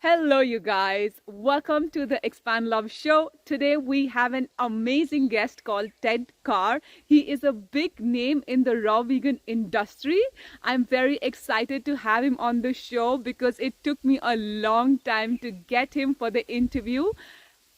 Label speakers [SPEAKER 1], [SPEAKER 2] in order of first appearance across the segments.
[SPEAKER 1] Hello, you guys. Welcome to the Expand Love Show. Today we have an amazing guest called Ted Carr. He is a big name in the raw vegan industry. I'm very excited to have him on the show because it took me a long time to get him for the interview.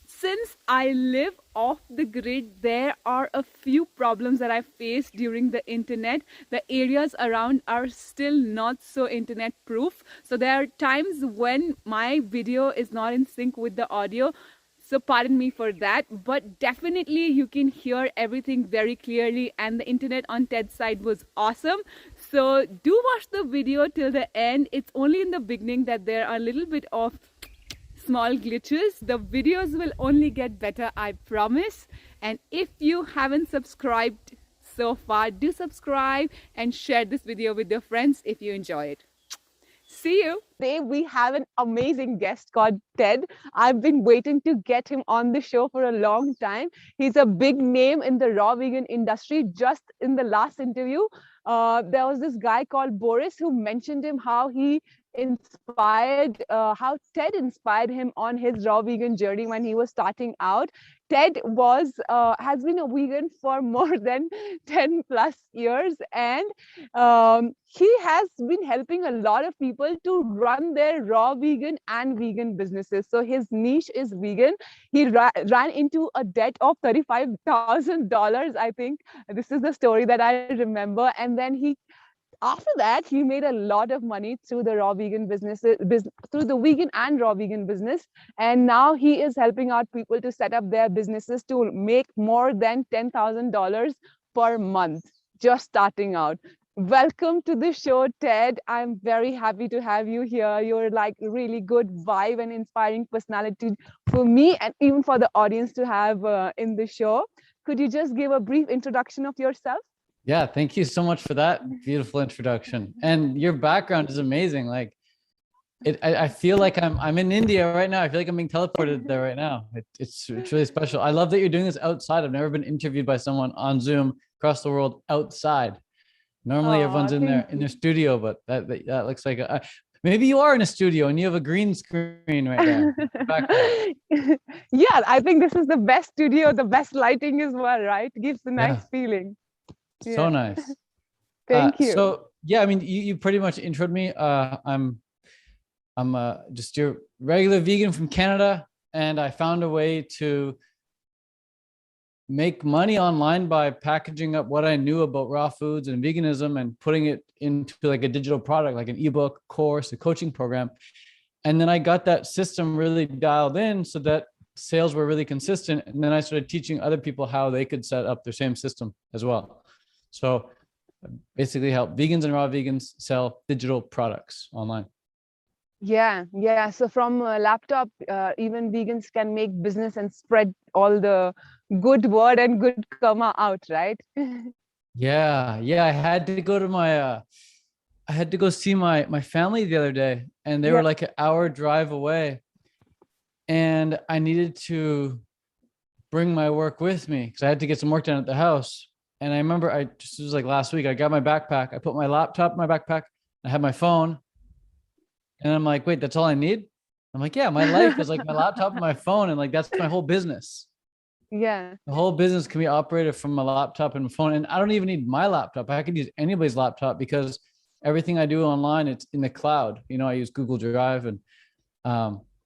[SPEAKER 1] Since I live off the grid, there are a few problems that I face during the internet. The areas around are still not so internet proof. So there are times when my video is not in sync with the audio. So pardon me for that, but definitely you can hear everything very clearly, and the internet on Ted's side was awesome. So do watch the video till the end. It's only in the beginning that there are a little bit of small glitches. The videos will only get better, I promise. And if you haven't subscribed so far, do subscribe and share this video with your friends if you enjoy it. See you. Today we have an amazing guest called Ted. I've been waiting to get him on the show for a long time. He's a big name in the raw vegan industry. Just in the last interview, there was this guy called Boris who mentioned him how Ted inspired him on his raw vegan journey when he was starting out. Ted has been a vegan for more than 10 plus years, and he has been helping a lot of people to run their raw vegan and vegan businesses. So his niche is vegan. He ran into a debt of $35,000, I think. This is the story that I remember. And then after that, he made a lot of money through the raw vegan through the vegan and raw vegan business. And now he is helping out people to set up their businesses to make more than $10,000 per month, just starting out. Welcome to the show, Ted. I'm very happy to have you here. You're like really good vibe and inspiring personality for me and even for the audience to have in the show. Could you just give a brief introduction of yourself?
[SPEAKER 2] Yeah, thank you so much for that beautiful introduction. And your background is amazing. Like I feel like I'm in India right now. I feel like I'm being teleported there right now. It's really special. I love that you're doing this outside. I've never been interviewed by someone on Zoom across the world outside. Normally everyone's in their studio, but that looks like maybe you are in a studio and you have a green screen right there.
[SPEAKER 1] Yeah, I think this is the best studio, the best lighting as well, right? It gives a nice feeling.
[SPEAKER 2] So nice.
[SPEAKER 1] Thank you.
[SPEAKER 2] So yeah, I mean, you pretty much introed me. I'm just your regular vegan from Canada, and I found a way to make money online by packaging up what I knew about raw foods and veganism and putting it into like a digital product, like an ebook, course, a coaching program. And then I got that system really dialed in so that sales were really consistent. And then I started teaching other people how they could set up their same system as well. So basically help vegans and raw vegans sell digital products online.
[SPEAKER 1] Yeah. So from a laptop, even vegans can make business and spread all the good word and good karma out, right?
[SPEAKER 2] Yeah. I had to go to I had to go see my family the other day, and they were like an hour drive away, and I needed to bring my work with me because I had to get some work done at the house. And I remember it was like last week, I got my backpack, I put my laptop in my backpack, I had my phone, and I'm like, wait, that's all I need? I'm like, yeah, my life is like my laptop and my phone, and like that's my whole business.
[SPEAKER 1] Yeah.
[SPEAKER 2] The whole business can be operated from my laptop and my phone. And I don't even need my laptop. I could use anybody's laptop because everything I do online, it's in the cloud. You know, I use Google Drive and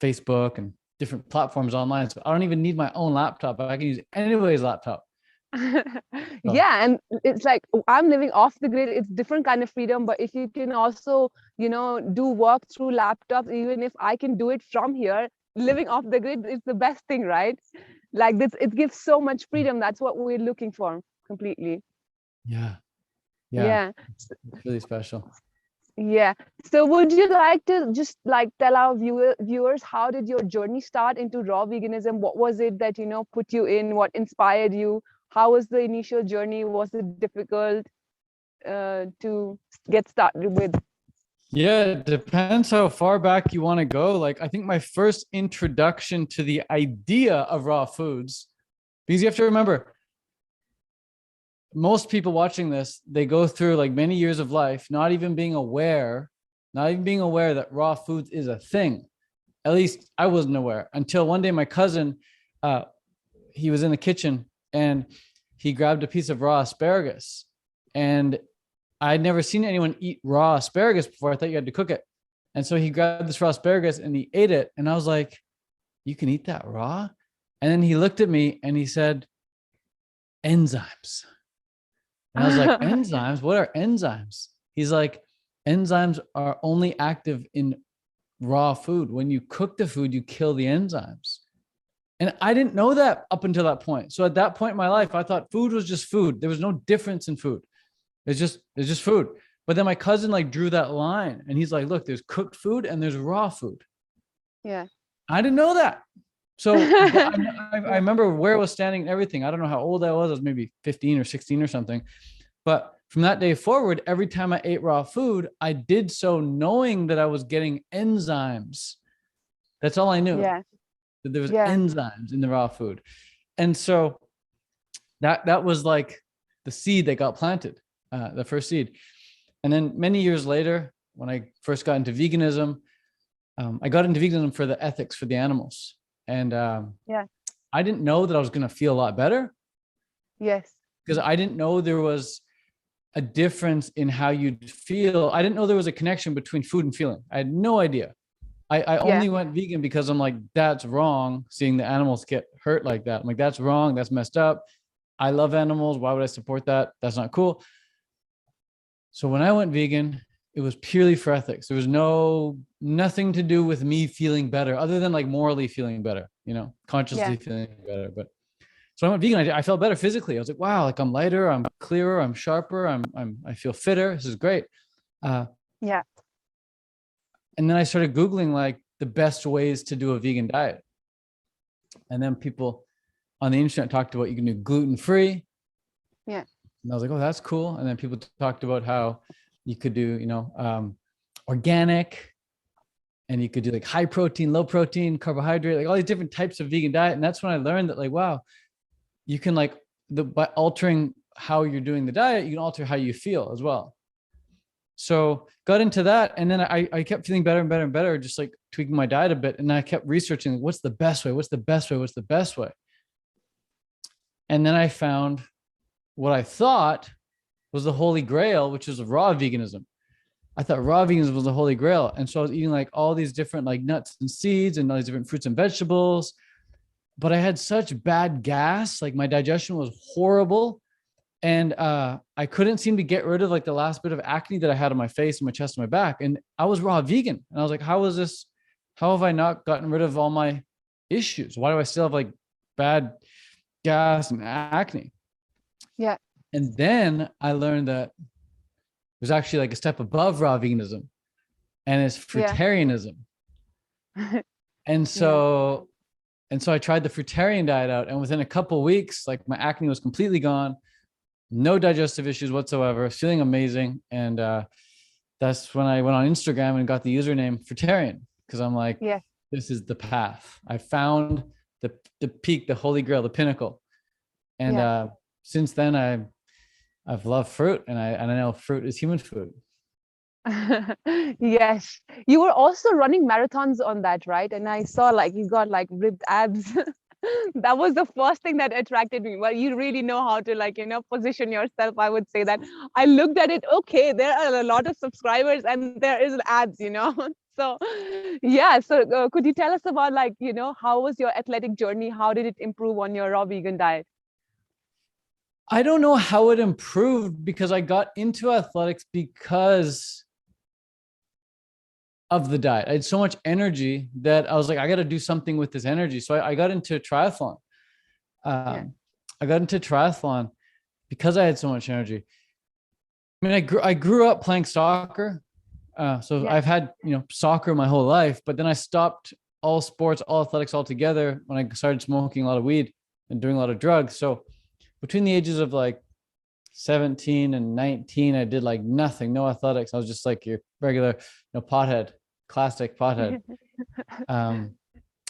[SPEAKER 2] Facebook and different platforms online. So I don't even need my own laptop. I can use anybody's laptop.
[SPEAKER 1] Yeah, and it's like I'm living off the grid. It's different kind of freedom, but if you can also, do work through laptops, even if I can do it from here, living off the grid is the best thing, right? Like this, it gives so much freedom. That's what we're looking for completely.
[SPEAKER 2] Yeah. It's really special.
[SPEAKER 1] Yeah. So would you like to just like tell our viewers, how did your journey start into raw veganism? What was it that, put you in? What inspired you? How was the initial journey? Was it difficult to get started with?
[SPEAKER 2] Yeah, it depends how far back you want to go. Like, I think my first introduction to the idea of raw foods, because you have to remember, most people watching this, they go through like many years of life, not even being aware that raw foods is a thing. At least I wasn't aware until one day my cousin, he was in the kitchen and he grabbed a piece of raw asparagus, and I'd never seen anyone eat raw asparagus before. I thought you had to cook it. And so he grabbed this raw asparagus and he ate it. And I was like, you can eat that raw? And then he looked at me and he said, enzymes. And I was like, enzymes? What are enzymes? He's like, enzymes are only active in raw food. When you cook the food, you kill the enzymes. And I didn't know that up until that point. So at that point in my life, I thought food was just food. There was no difference in food. It's just food. But then my cousin like drew that line and he's like, look, there's cooked food and there's raw food.
[SPEAKER 1] Yeah.
[SPEAKER 2] I didn't know that. So I remember where I was standing and everything. I don't know how old I was. I was maybe 15 or 16 or something. But from that day forward, every time I ate raw food, I did so knowing that I was getting enzymes. That's all I knew.
[SPEAKER 1] Yeah.
[SPEAKER 2] That there was enzymes in the raw food. And so that was like the seed that got planted, the first seed. And then many years later, when I first got into veganism, I got into veganism for the ethics for the animals. And I didn't know that I was going to feel a lot better.
[SPEAKER 1] Yes.
[SPEAKER 2] Because I didn't know there was a difference in how you'd feel. I didn't know there was a connection between food and feeling. I had no idea. I only went vegan because I'm like, that's wrong. Seeing the animals get hurt like that. I'm like, that's wrong. That's messed up. I love animals. Why would I support that? That's not cool. So when I went vegan, it was purely for ethics. There was nothing to do with me feeling better other than like morally feeling better, consciously feeling better. But so I went vegan. I felt better physically. I was like, wow, like I'm lighter, I'm clearer, I'm sharper. I feel fitter. This is great. And then I started Googling like the best ways to do a vegan diet. And then people on the internet talked about you can do gluten-free.
[SPEAKER 1] Yeah.
[SPEAKER 2] And I was like, oh, that's cool. And then people talked about how you could do, organic, and you could do like high protein, low protein, carbohydrate, like all these different types of vegan diet. And that's when I learned that like, wow, you can by altering how you're doing the diet, you can alter how you feel as well. So got into that. And then I kept feeling better and better and better, just like tweaking my diet a bit. And I kept researching what's the best way? What's the best way? What's the best way? And then I found what I thought was the holy grail, which is raw veganism. I thought raw veganism was the holy grail. And so I was eating like all these different like nuts and seeds and all these different fruits and vegetables. But I had such bad gas, like my digestion was horrible. And I couldn't seem to get rid of like the last bit of acne that I had on my face and my chest and my back. And I was raw vegan. And I was like, how have I not gotten rid of all my issues? Why do I still have like bad gas and acne?
[SPEAKER 1] Yeah.
[SPEAKER 2] And then I learned that there's actually like a step above raw veganism, and it's fruitarianism. And so I tried the fruitarian diet out, and within a couple of weeks, like my acne was completely gone. No digestive issues whatsoever, feeling amazing. And that's when I went on Instagram and got the username Fruitarian, because I'm like, this is the path. I found the peak, the holy grail, the pinnacle. And since then I've loved fruit, and I know fruit is human food.
[SPEAKER 1] Yes. You were also running marathons on that, right? And I saw like you got like ripped abs. That was the first thing that attracted me. Well, you really know how to position yourself. I would say that I looked at it. Okay, there are a lot of subscribers and there is ads, So yeah. So could you tell us about how was your athletic journey? How did it improve on your raw vegan diet?
[SPEAKER 2] I don't know how it improved, because I got into athletics because of the diet. I had so much energy that I was like, I got to do something with this energy. So I got into triathlon. I got into triathlon because I had so much energy. I mean, I grew up playing soccer. I've had, soccer my whole life, but then I stopped all sports, all athletics altogether when I started smoking a lot of weed and doing a lot of drugs. So between the ages of like 17 and 19, I did like nothing, no athletics. I was just like your regular, pothead, classic pothead. And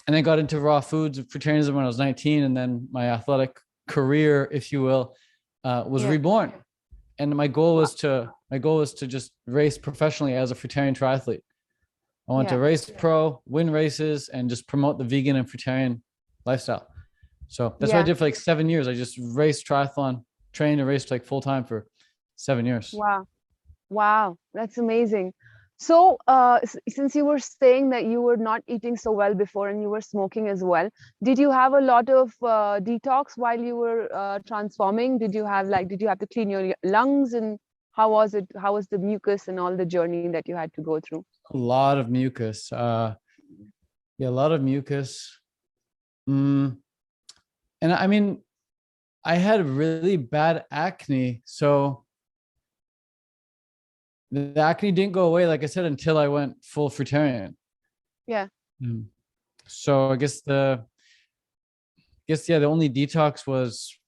[SPEAKER 2] then got into raw foods, fruitarianism when I was 19. And then my athletic career, if you will, was reborn. And my goal was to just race professionally as a fruitarian triathlete. I want to race pro, win races, and just promote the vegan and fruitarian lifestyle. So that's what I did for like 7 years. I just raced triathlon, trained and raced like full time for 7 years.
[SPEAKER 3] Wow. Wow. That's amazing. So, since you were saying that you were not eating so well before and you were smoking as well, did you have a lot of detox while you were transforming? Did you have to clean your lungs, and how was it? How was the mucus and all the journey that you had to go through?
[SPEAKER 2] A lot of mucus. Yeah, a lot of mucus. And I mean, I had really bad acne. So the acne didn't go away, like I said, until I went full fruitarian.
[SPEAKER 3] Yeah.
[SPEAKER 2] So I guess the only detox was,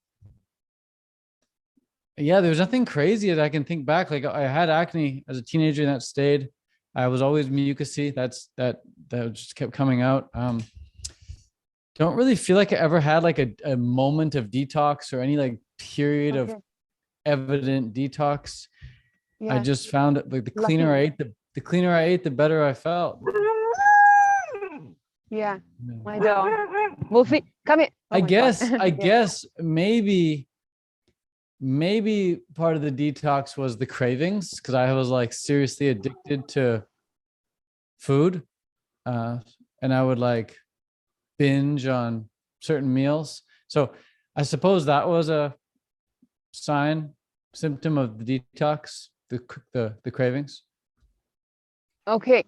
[SPEAKER 2] there was nothing crazy that I can think back. Like I had acne as a teenager and that stayed. I was always mucousy. That just kept coming out. Don't really feel like I ever had like a moment of detox or any like period of evident detox. I just found it like the cleaner I ate, the better I felt.
[SPEAKER 3] Yeah, my dog. Wolfie, come here. Oh
[SPEAKER 2] I guess maybe part of the detox was the cravings, because I was like seriously addicted to food, and I would like binge on certain meals. So I suppose that was a symptom of the detox, the cravings.
[SPEAKER 3] Okay.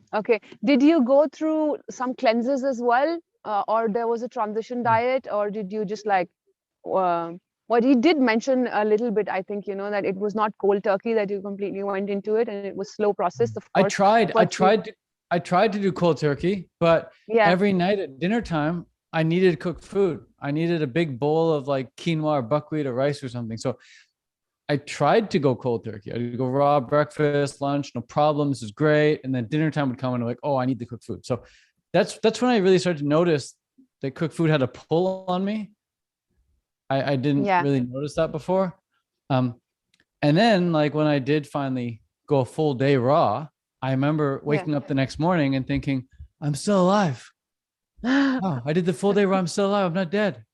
[SPEAKER 3] Did you go through some cleanses as well, or there was a transition diet, or did you just like? What you did mention a little bit, I think, that it was not cold turkey, that you completely went into it, and it was slow process. Of course,
[SPEAKER 2] I tried to do cold turkey, but every night at dinner time, I needed cooked food. I needed a big bowl of like quinoa or buckwheat or rice or something. So I tried to go cold turkey. I'd go raw, breakfast, lunch, no problem. This is great. And then dinner time would come and I'm like, oh, I need the cooked food. So that's when I really started to notice that cooked food had a pull on me. I didn't really notice that before. And then like when I did finally go a full day raw, I remember waking up the next morning and thinking, I'm still alive. Oh, I did the full day raw. I'm still alive. I'm not dead.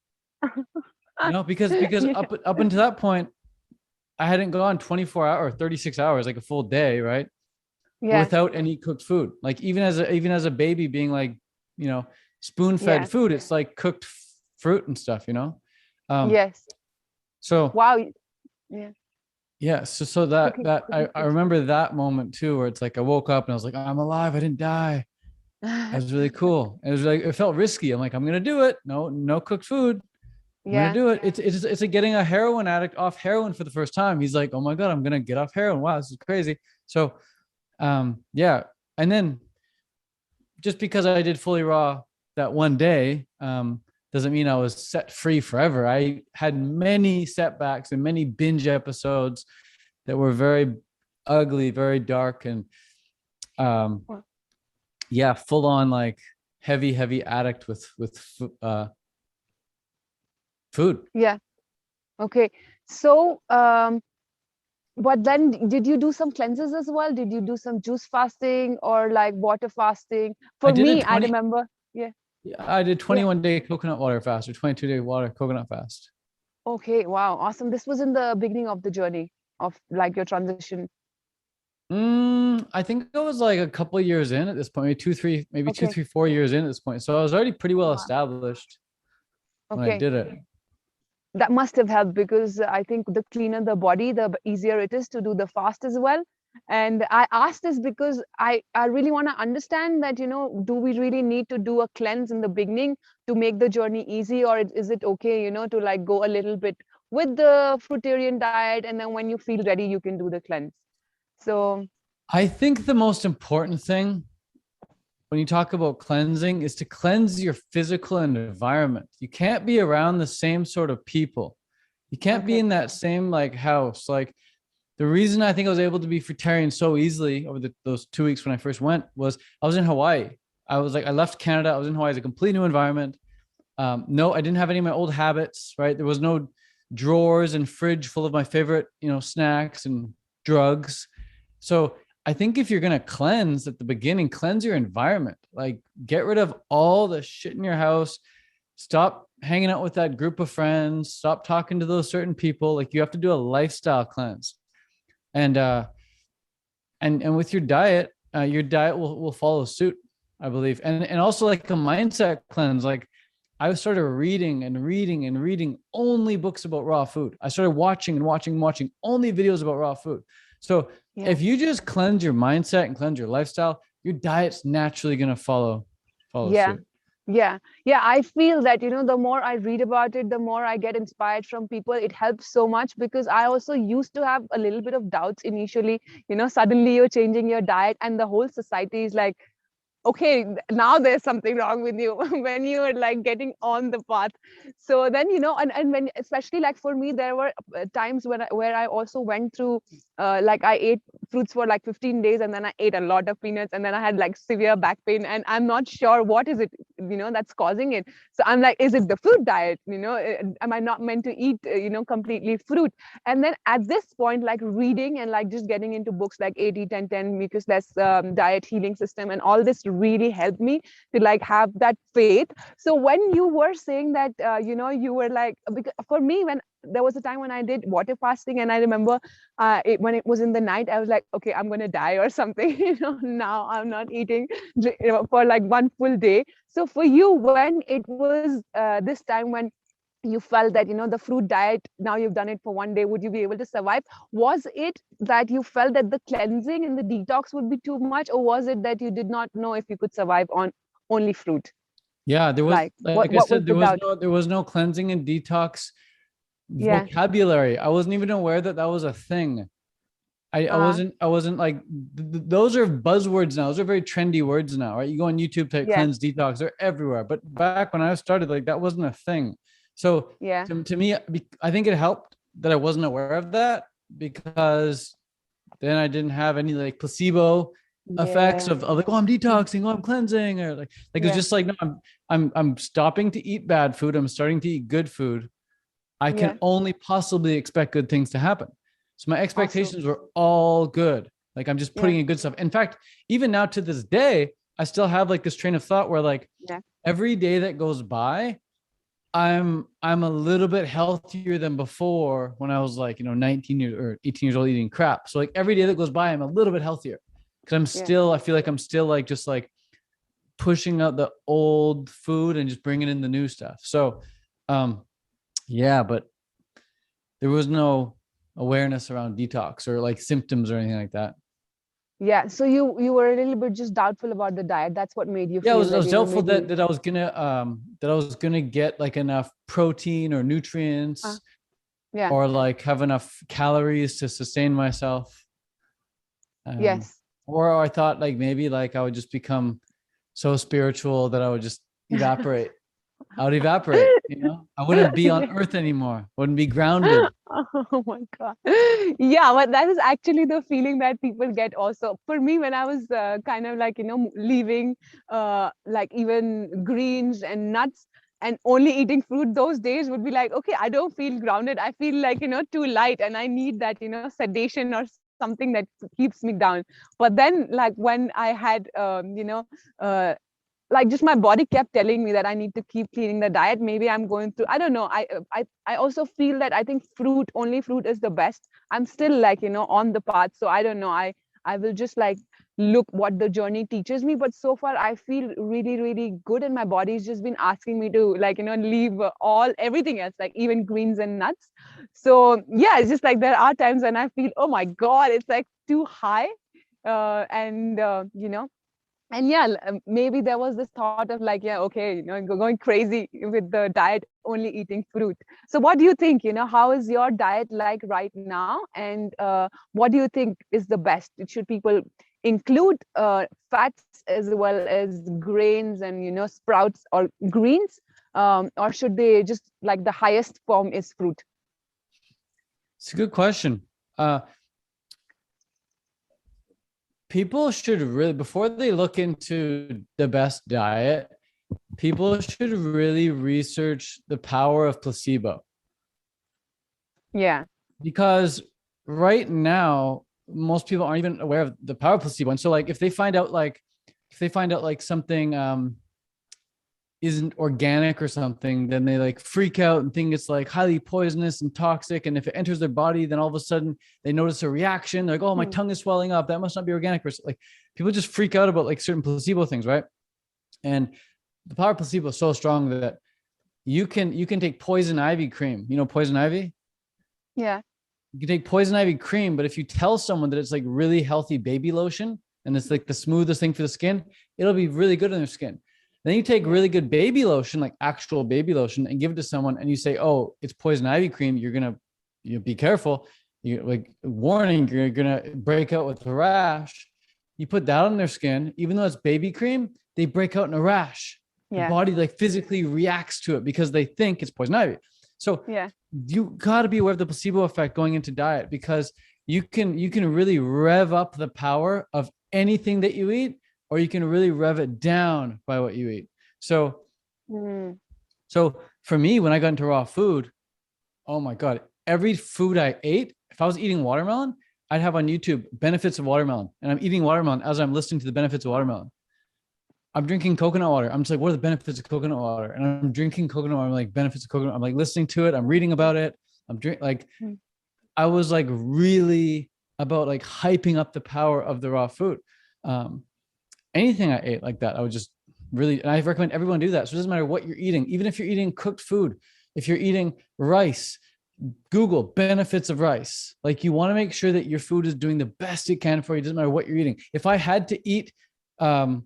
[SPEAKER 2] Because up until that point, I hadn't gone 24 hours or 36 hours, like a full day, right? Without any cooked food. Like even as a baby being like, spoon-fed food, it's like cooked fruit and stuff,
[SPEAKER 3] yes.
[SPEAKER 2] So
[SPEAKER 3] wow.
[SPEAKER 2] Yeah. So that I remember that moment too, where it's like I woke up and I was like, I'm alive. I didn't die. That was really cool. It was like, it felt risky. I'm like, I'm going to do it. No cooked food. I'm going to do it. It's like getting a heroin addict off heroin for the first time. He's like, oh my God, I'm going to get off heroin. Wow, this is crazy. So, yeah. And then just because I did fully raw that one day, doesn't mean I was set free forever. I had many setbacks and many binge episodes that were very ugly, very dark, and full on like heavy addict with food.
[SPEAKER 3] Yeah. Okay. So, but then did you do some cleanses as well? Did you do some juice fasting or like water fasting? For me, I remember. Yeah.
[SPEAKER 2] I did 21-day coconut water fast or 22-day coconut fast.
[SPEAKER 3] Okay. Wow. Awesome. This was in the beginning of the journey of like your transition.
[SPEAKER 2] I think it was like a couple of years in at this point, maybe 2, 3, 4 years in at this point. So I was already pretty well established when I did it.
[SPEAKER 3] That must have helped, because I think the cleaner the body, the easier it is to do the fast as well. And I asked this because I really want to understand that, do we really need to do a cleanse in the beginning to make the journey easy, or is it okay, to like go a little bit with the fruitarian diet, and then when you feel ready, you can do the cleanse? So
[SPEAKER 2] I think the most important thing when you talk about cleansing is to cleanse your physical environment. You can't be around the same sort of people. You can't be in that same like house. Like the reason I think I was able to be fruitarian so easily over those 2 weeks when I first went was I was in Hawaii. I left Canada. I was in Hawaii. It's a complete new environment. No, I didn't have any of my old habits, right? There was no drawers and fridge full of my favorite, snacks and drugs. So I think if you're going to cleanse at the beginning, cleanse your environment, like get rid of all the shit in your house. Stop hanging out with that group of friends. Stop talking to those certain people. Like you have to do a lifestyle cleanse. And with your diet will follow suit, I believe. And also like a mindset cleanse. Like I started reading only books about raw food. I started watching only videos about raw food. So if you just cleanse your mindset and cleanse your lifestyle, your diet's naturally going to follow suit.
[SPEAKER 3] Yeah. I feel that, the more I read about it, the more I get inspired from people. It helps so much because I also used to have a little bit of doubts initially. Suddenly you're changing your diet and the whole society is like, okay, now there's something wrong with you when you're like getting on the path. So then, and when, especially like for me, there were times where I also went through, like I ate fruits for like 15 days and then I ate a lot of peanuts and then I had like severe back pain and I'm not sure what is it, that's causing it. So I'm like, is it the fruit diet? Am I not meant to eat, completely fruit? And then at this point, like reading and like just getting into books like 80-10-10 mucusless diet healing system and all this really helped me to like have that faith. So when you were saying that, you were like, because for me, when there was a time when I did water fasting and I remember when it was in the night, I was like, okay, I'm going to die or something. Now I'm not eating for like one full day. So for you, when it was this time when you felt that, the fruit diet, now you've done it for one day, would you be able to survive? Was it that you felt that the cleansing and the detox would be too much, or was it that you did not know if you could survive on only fruit?
[SPEAKER 2] Yeah, there was, like I said, there was no cleansing and detox vocabulary. I wasn't even aware that was a thing. I wasn't like, those are buzzwords now. Those are very trendy words now, right? You go on YouTube, type cleanse, detox, they're everywhere. But back when I started, like that wasn't a thing. So to me, I think it helped that I wasn't aware of that, because then I didn't have any like placebo effects of like, oh, I'm detoxing, oh, I'm cleansing, or like it's just like, no, I'm stopping to eat bad food. I'm starting to eat good food. I can only possibly expect good things to happen. So my expectations were all good. Like I'm just putting in good stuff. In fact, even now to this day, I still have like this train of thought where like every day that goes by, I'm a little bit healthier than before when I was like, 19 years or 18 years old eating crap. So like every day that goes by, I'm a little bit healthier because I feel like I'm still like, just like pushing out the old food and just bringing in the new stuff. So, but there was no awareness around detox or like symptoms or anything like that.
[SPEAKER 3] Yeah. So you were a little bit just doubtful about the diet. That's what made you feel.
[SPEAKER 2] I was doubtful that I was gonna get like enough protein or nutrients, or like have enough calories to sustain myself. Or I thought like maybe like I would just become so spiritual that I would just evaporate. I would evaporate, I wouldn't be on earth anymore. Wouldn't be grounded.
[SPEAKER 3] Oh my God. Yeah, but that is actually the feeling that people get also. For me, when I was kind of like, leaving like even greens and nuts and only eating fruit, those days would be like, okay, I don't feel grounded. I feel like, too light and I need that, sedation or something that keeps me down. But then like when I had, like just my body kept telling me that I need to keep cleaning the diet. Maybe I'm going through, I don't know. I also feel that I think only fruit is the best. I'm still like, on the path. So I don't know. I will just like look what the journey teaches me. But so far I feel really, really good. And my body's just been asking me to like, leave everything else, like even greens and nuts. So yeah, it's just like there are times when I feel, oh my God, it's like too high. And maybe there was this thought of like, okay, going crazy with the diet, only eating fruit. So what do you think, how is your diet like right now? And what do you think is the best? Should people include fats as well as grains and, sprouts or greens? Or should they just like the highest form is fruit?
[SPEAKER 2] It's a good question. People should really, before they look into the best diet, people should really research the power of placebo.
[SPEAKER 3] Yeah.
[SPEAKER 2] Because right now, most people aren't even aware of the power of placebo. And so like, if they find out like something, isn't organic or something, then they like freak out and think it's like highly poisonous and toxic. And if it enters their body, then all of a sudden they notice a reaction. They're like, oh, my tongue is swelling up. That must not be organic. Or like, people just freak out about like certain placebo things, right? And the power of placebo is so strong that you can take poison ivy cream. You know, poison ivy?
[SPEAKER 3] Yeah.
[SPEAKER 2] You can take poison ivy cream, but if you tell someone that it's like really healthy baby lotion and it's like the smoothest thing for the skin, it'll be really good on their skin. Then you take really good baby lotion, like actual baby lotion, and give it to someone, and you say, "Oh, it's poison ivy cream. You're gonna, be careful. You like warning. You're gonna break out with a rash." You put that on their skin, even though it's baby cream, they break out in a rash. The body like physically reacts to it because they think it's poison ivy. So you got to be aware of the placebo effect going into diet, because you can really rev up the power of anything that you eat, or you can really rev it down by what you eat. So, so for me, when I got into raw food, oh my God, every food I ate, if I was eating watermelon, I'd have on YouTube benefits of watermelon, and I'm eating watermelon as I'm listening to the benefits of watermelon. I'm drinking coconut water. I'm just like, what are the benefits of coconut water? And I'm drinking coconut water. I'm like, benefits of coconut. I'm like listening to it. I'm reading about it. I was like really about like hyping up the power of the raw food. Anything I ate like that, I would just really, and I recommend everyone do that. So it doesn't matter what you're eating, even if you're eating cooked food, if you're eating rice, Google benefits of rice. Like, you want to make sure that your food is doing the best it can for you. It doesn't matter what you're eating. If I had to eat something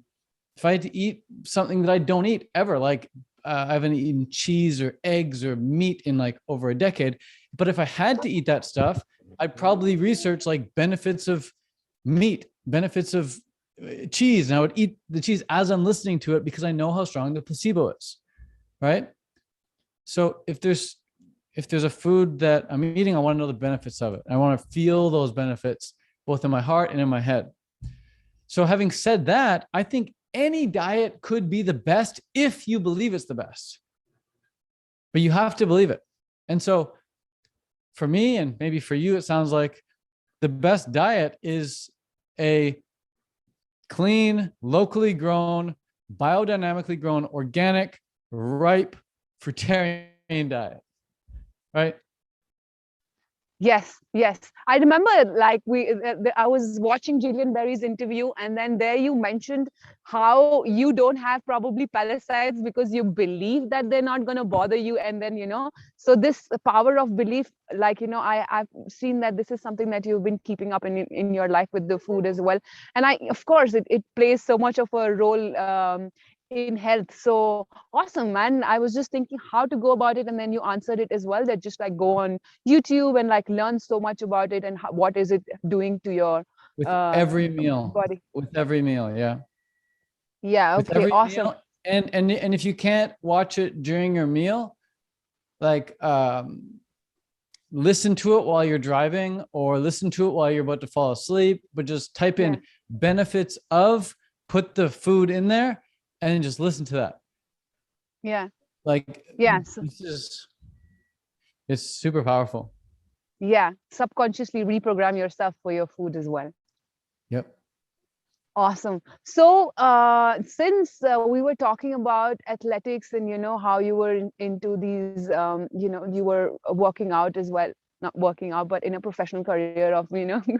[SPEAKER 2] that I don't eat ever, like I haven't eaten cheese or eggs or meat in like over a decade, but if I had to eat that stuff, I'd probably research like benefits of meat, benefits of cheese, and I would eat the cheese as I'm listening to it, because I know how strong the placebo is, right? So if there's a food that I'm eating, I want to know the benefits of it. I want to feel those benefits both in my heart and in my head. So having said that, I think any diet could be the best if you believe it's the best, but you have to believe it. And so for me, and maybe for you, it sounds like the best diet is a clean, locally grown, biodynamically grown, organic, ripe, fruitarian diet, right?
[SPEAKER 3] Yes. I remember like I was watching Gillian Berry's interview, and then there you mentioned how you don't have probably pesticides because you believe that they're not going to bother you. And then, so this power of belief, like, I've seen that this is something that you've been keeping up in your life with the food as well. And of course, it plays so much of a role in health. So awesome, man. I was just thinking how to go about it, and then you answered it as well, that just like go on YouTube and like learn so much about it and what is it doing to your
[SPEAKER 2] every meal
[SPEAKER 3] body.
[SPEAKER 2] With every meal.
[SPEAKER 3] Okay, awesome.
[SPEAKER 2] Meal, and if you can't watch it during your meal, like listen to it while you're driving, or listen to it while you're about to fall asleep, but just type in benefits of, put the food in there, and then just listen to that. It's super powerful.
[SPEAKER 3] Subconsciously reprogram yourself for your food as well.
[SPEAKER 2] Yep.
[SPEAKER 3] Awesome. So since we were talking about athletics and how you were into these you were working out as well, not working out, but in a professional career of going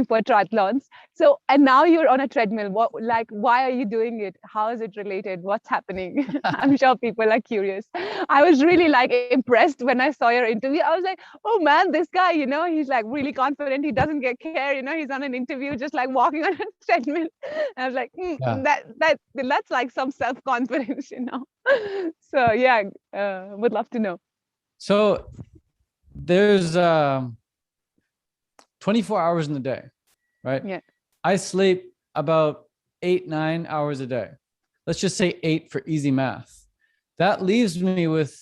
[SPEAKER 3] for triathlons. So, and now you're on a treadmill. Why are you doing it? How is it related? What's happening? I'm sure people are curious. I was really like impressed when I saw your interview. I was like, oh man, this guy, he's like really confident. He doesn't get care. He's on an interview, just like walking on a treadmill. And I was like, that's like some self-confidence, So would love to know.
[SPEAKER 2] So there's 24 hours in the day, right?
[SPEAKER 3] Yeah.
[SPEAKER 2] I sleep about 8-9 hours a day. Let's just say 8 for easy math. That leaves me with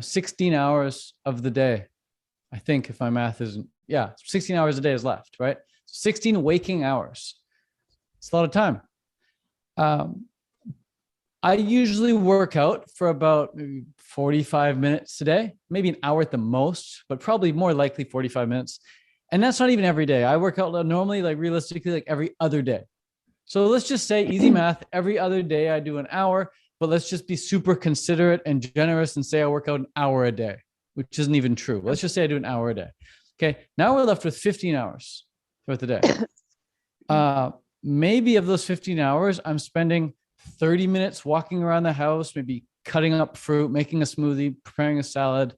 [SPEAKER 2] 16 hours of the day. I think, if my math isn't, 16 hours a day is left, right? 16 waking hours. It's a lot of time. I usually work out for about maybe 45 minutes a day, maybe an hour at the most, but probably more likely 45 minutes. And that's not even every day. I work out normally, like realistically, like every other day. So let's just say easy math, every other day I do an hour, but let's just be super considerate and generous and say I work out an hour a day, which isn't even true. Let's just say I do an hour a day. Okay. Now we're left with 15 hours throughout the day. Maybe of those 15 hours, I'm spending 30 minutes walking around the house, maybe cutting up fruit, making a smoothie, preparing a salad,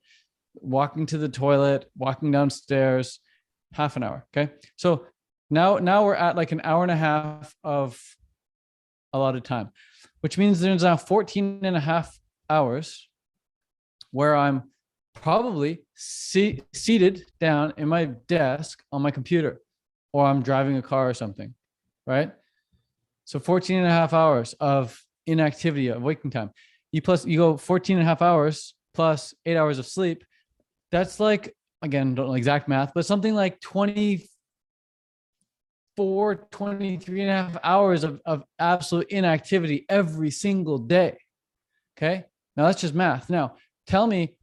[SPEAKER 2] walking to the toilet, walking downstairs, half an hour. Okay. So now we're at like an hour and a half of a lot of time, which means there's now 14 and a half hours where I'm probably seated down in my desk on my computer, or I'm driving a car or something, right? So 14 and a half hours of inactivity, of waking time. You go 14 and a half hours plus 8 hours of sleep. That's like, again, don't know exact math, but something like 23 and a half hours of absolute inactivity every single day. Okay. Now that's just math. Now tell me,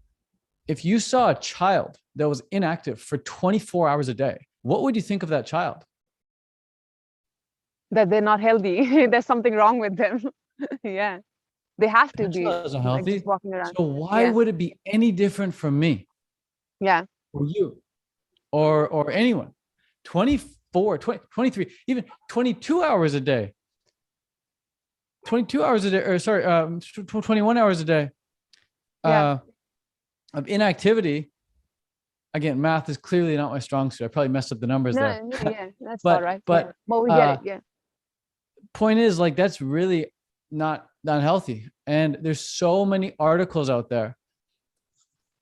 [SPEAKER 2] if you saw a child that was inactive for 24 hours a day, what would you think of that child?
[SPEAKER 3] That they're not healthy. There's something wrong with them. Yeah. They have to
[SPEAKER 2] That
[SPEAKER 3] be
[SPEAKER 2] child isn't
[SPEAKER 3] like
[SPEAKER 2] healthy.
[SPEAKER 3] just walking around.
[SPEAKER 2] So why would it be any different from me?
[SPEAKER 3] Yeah.
[SPEAKER 2] Or you or anyone? 24, 20, 23, even 22 hours a day. 22 hours a day, or sorry, 21 hours a day of inactivity. Again, math is clearly not my strong suit. I probably messed up the numbers there.
[SPEAKER 3] Yeah, that's all right.
[SPEAKER 2] But
[SPEAKER 3] we get it. Yeah.
[SPEAKER 2] Point is, like, that's really not healthy. And there's so many articles out there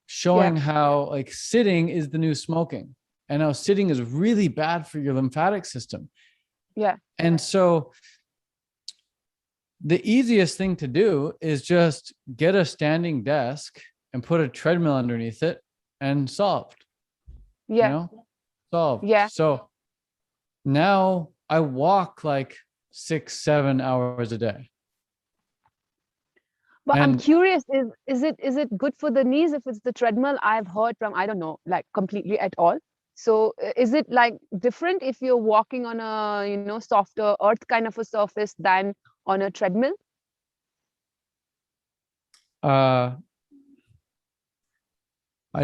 [SPEAKER 2] showing how like sitting is the new smoking, and how sitting is really bad for your lymphatic system.
[SPEAKER 3] Yeah.
[SPEAKER 2] And so the easiest thing to do is just get a standing desk and put a treadmill underneath it, and solved.
[SPEAKER 3] Yeah.
[SPEAKER 2] You know? Solved.
[SPEAKER 3] Yeah.
[SPEAKER 2] So now I walk like 6-7 hours a day.
[SPEAKER 3] But I'm curious, is it good for the knees if it's the treadmill? I've heard from, I don't know, like completely at all. So is it like different if you're walking on a, softer earth kind of a surface than on a treadmill?
[SPEAKER 2] I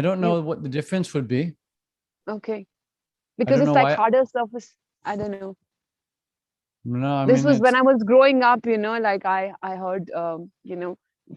[SPEAKER 2] don't know what the difference would be.
[SPEAKER 3] Okay. Because it's like harder surface. I don't know.
[SPEAKER 2] No,
[SPEAKER 3] this was when I was growing up, like I heard,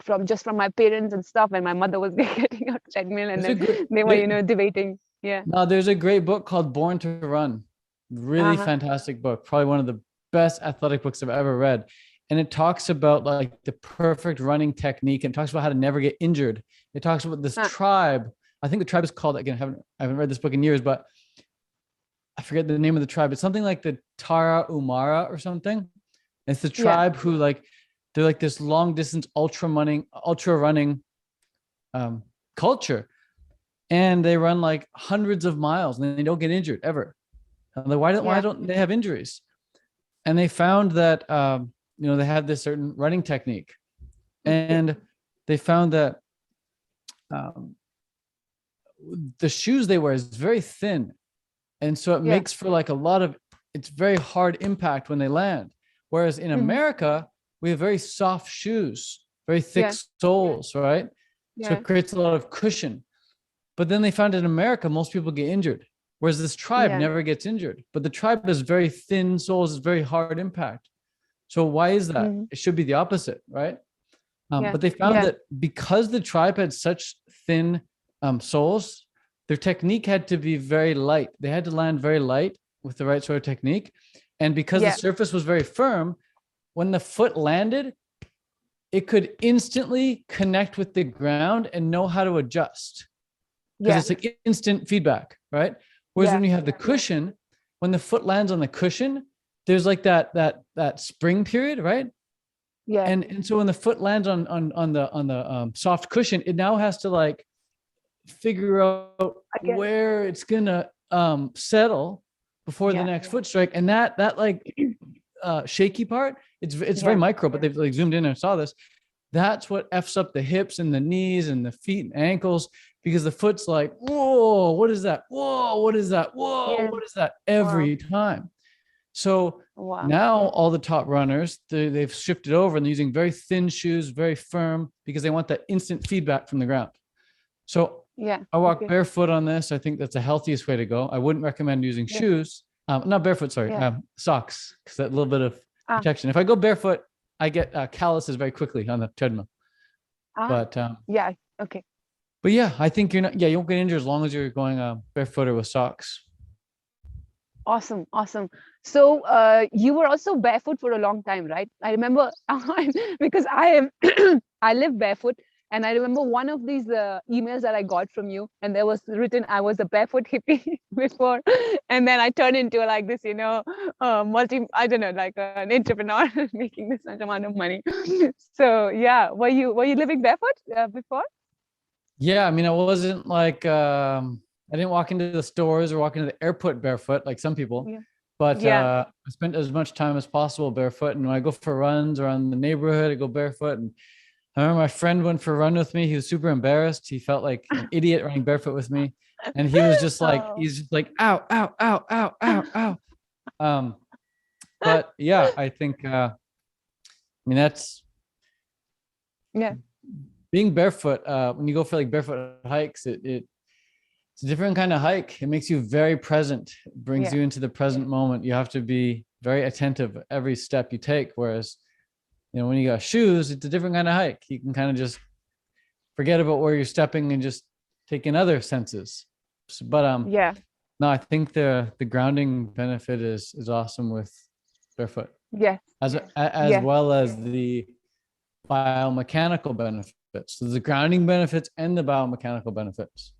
[SPEAKER 3] from my parents and stuff, and my mother was getting a treadmill, and then they were, debating. Yeah.
[SPEAKER 2] No, there's a great book called Born to Run. Really fantastic book. Probably one of the best athletic books I've ever read. And it talks about like the perfect running technique, and talks about how to never get injured. It talks about this tribe. I think the tribe is called, again, I haven't read this book in years, but I forget the name of the tribe. It's something like the Tara Umara or something. It's the tribe who they're like this long distance ultra running culture. And they run like hundreds of miles and they don't get injured ever. Why don't they have injuries? And they found that, they had this certain running technique, and they found that the shoes they wear is very thin. And so it makes for like it's very hard impact when they land. Whereas in America, we have very soft shoes, very thick soles, right? Yeah. So it creates a lot of cushion. But then they found in America, most people get injured. Whereas this tribe never gets injured. But the tribe has very thin soles, it's very hard impact. So why is that? It should be the opposite, right? But they found that because the tribe had such thin soles, their technique had to be very light. They had to land very light with the right sort of technique. And because the surface was very firm, when the foot landed, it could instantly connect with the ground and know how to adjust. Because it's like instant feedback, right? Whereas when you have the cushion, when the foot lands on the cushion, there's like that spring period, right? Yeah. And so when the foot lands on the soft cushion, it now has to like figure out where it's gonna settle before the next foot strike. And that like shaky part, it's very micro, but they've like zoomed in and saw this. that's what F's up the hips and the knees and the feet and ankles, because the foot's like, whoa, what is that? Whoa, what is that? Whoa,
[SPEAKER 3] Yeah.
[SPEAKER 2] what is that?
[SPEAKER 3] Wow.
[SPEAKER 2] Every time. So
[SPEAKER 3] Wow.
[SPEAKER 2] now all the top runners, they've shifted over and they're using very thin shoes, very firm, because they want that instant feedback from the ground. So
[SPEAKER 3] Yeah.
[SPEAKER 2] I walk
[SPEAKER 3] Okay.
[SPEAKER 2] barefoot on this. I think that's the healthiest way to go. I wouldn't recommend using
[SPEAKER 3] Yeah.
[SPEAKER 2] shoes, not barefoot, sorry,
[SPEAKER 3] Yeah.
[SPEAKER 2] socks, because that little bit of
[SPEAKER 3] Ah.
[SPEAKER 2] protection. If I go barefoot, I get calluses very quickly on the treadmill. But
[SPEAKER 3] yeah. Okay.
[SPEAKER 2] but yeah, I think you won't get injured as long as you're going barefoot or with socks.
[SPEAKER 3] Awesome. Awesome. So you were also barefoot for a long time, right? I remember because I live barefoot, and I remember one of these emails that I got from you, and there was written I was a barefoot hippie before, and then I turned into like this, I don't know, like an entrepreneur making this much amount of money. So yeah, were you living barefoot before?
[SPEAKER 2] Yeah, I mean, I wasn't like I didn't walk into the stores or walk into the airport barefoot like some people,
[SPEAKER 3] Yeah.
[SPEAKER 2] but
[SPEAKER 3] Yeah.
[SPEAKER 2] I spent as much time as possible barefoot. And when I go for runs around the neighborhood, I go barefoot. And I remember my friend went for a run with me. He was super embarrassed. He felt like an idiot running barefoot with me. And he was just like,
[SPEAKER 3] Oh.
[SPEAKER 2] he's just like, ow, ow, ow, ow, ow, ow. But yeah, I think, I mean, that's
[SPEAKER 3] Yeah.
[SPEAKER 2] being barefoot. When you go for like barefoot hikes, it's a different kind of hike. It makes you very present. It brings
[SPEAKER 3] Yeah.
[SPEAKER 2] you into the present moment. You have to be very attentive every step you take. Whereas, when you got shoes, it's a different kind of hike. You can kind of just forget about where you're stepping and just take in other senses. But
[SPEAKER 3] Yeah.
[SPEAKER 2] no, I think the grounding benefit is awesome with barefoot,
[SPEAKER 3] Yeah.
[SPEAKER 2] as
[SPEAKER 3] Yeah.
[SPEAKER 2] well as the biomechanical benefits. So the grounding benefits and the biomechanical benefits.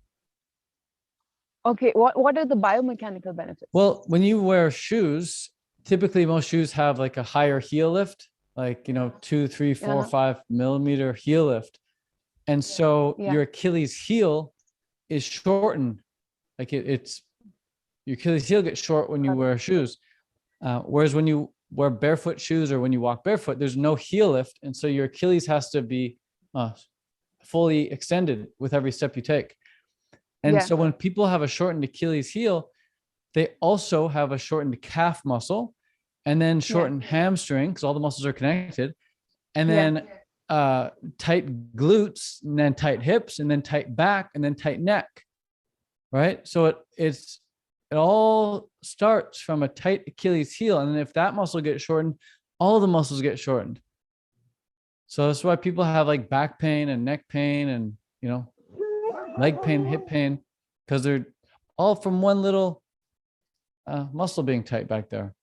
[SPEAKER 3] Okay. What are the biomechanical benefits?
[SPEAKER 2] Well, when you wear shoes, typically most shoes have like a higher heel lift, like 2, 3, 4, 5 millimeter heel lift. And so
[SPEAKER 3] Yeah.
[SPEAKER 2] your Achilles heel is shortened. Like it's your Achilles heel gets short when you wear shoes. Whereas when you wear barefoot shoes or when you walk barefoot, there's no heel lift. And so your Achilles has to be fully extended with every step you take. And so when people have a shortened Achilles heel, they also have a shortened calf muscle and then shortened hamstring, because all the muscles are connected, and then tight glutes, and then tight hips, and then tight back, and then tight neck. Right. So it all starts from a tight Achilles heel. And then if that muscle gets shortened, all the muscles get shortened. So that's why people have like back pain and neck pain and, leg pain, hip pain, because they're all from one little muscle being tight back there.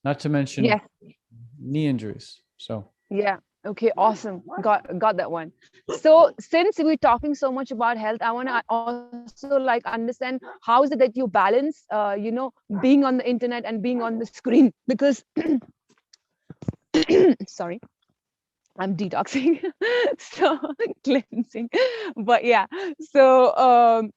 [SPEAKER 2] Not to mention knee injuries. So
[SPEAKER 3] yeah. Okay. Awesome. Got that one. So since we're talking so much about health, I want to also like understand how is it that you balance, being on the internet and being on the screen, because sorry. I'm detoxing, so cleansing. But yeah, so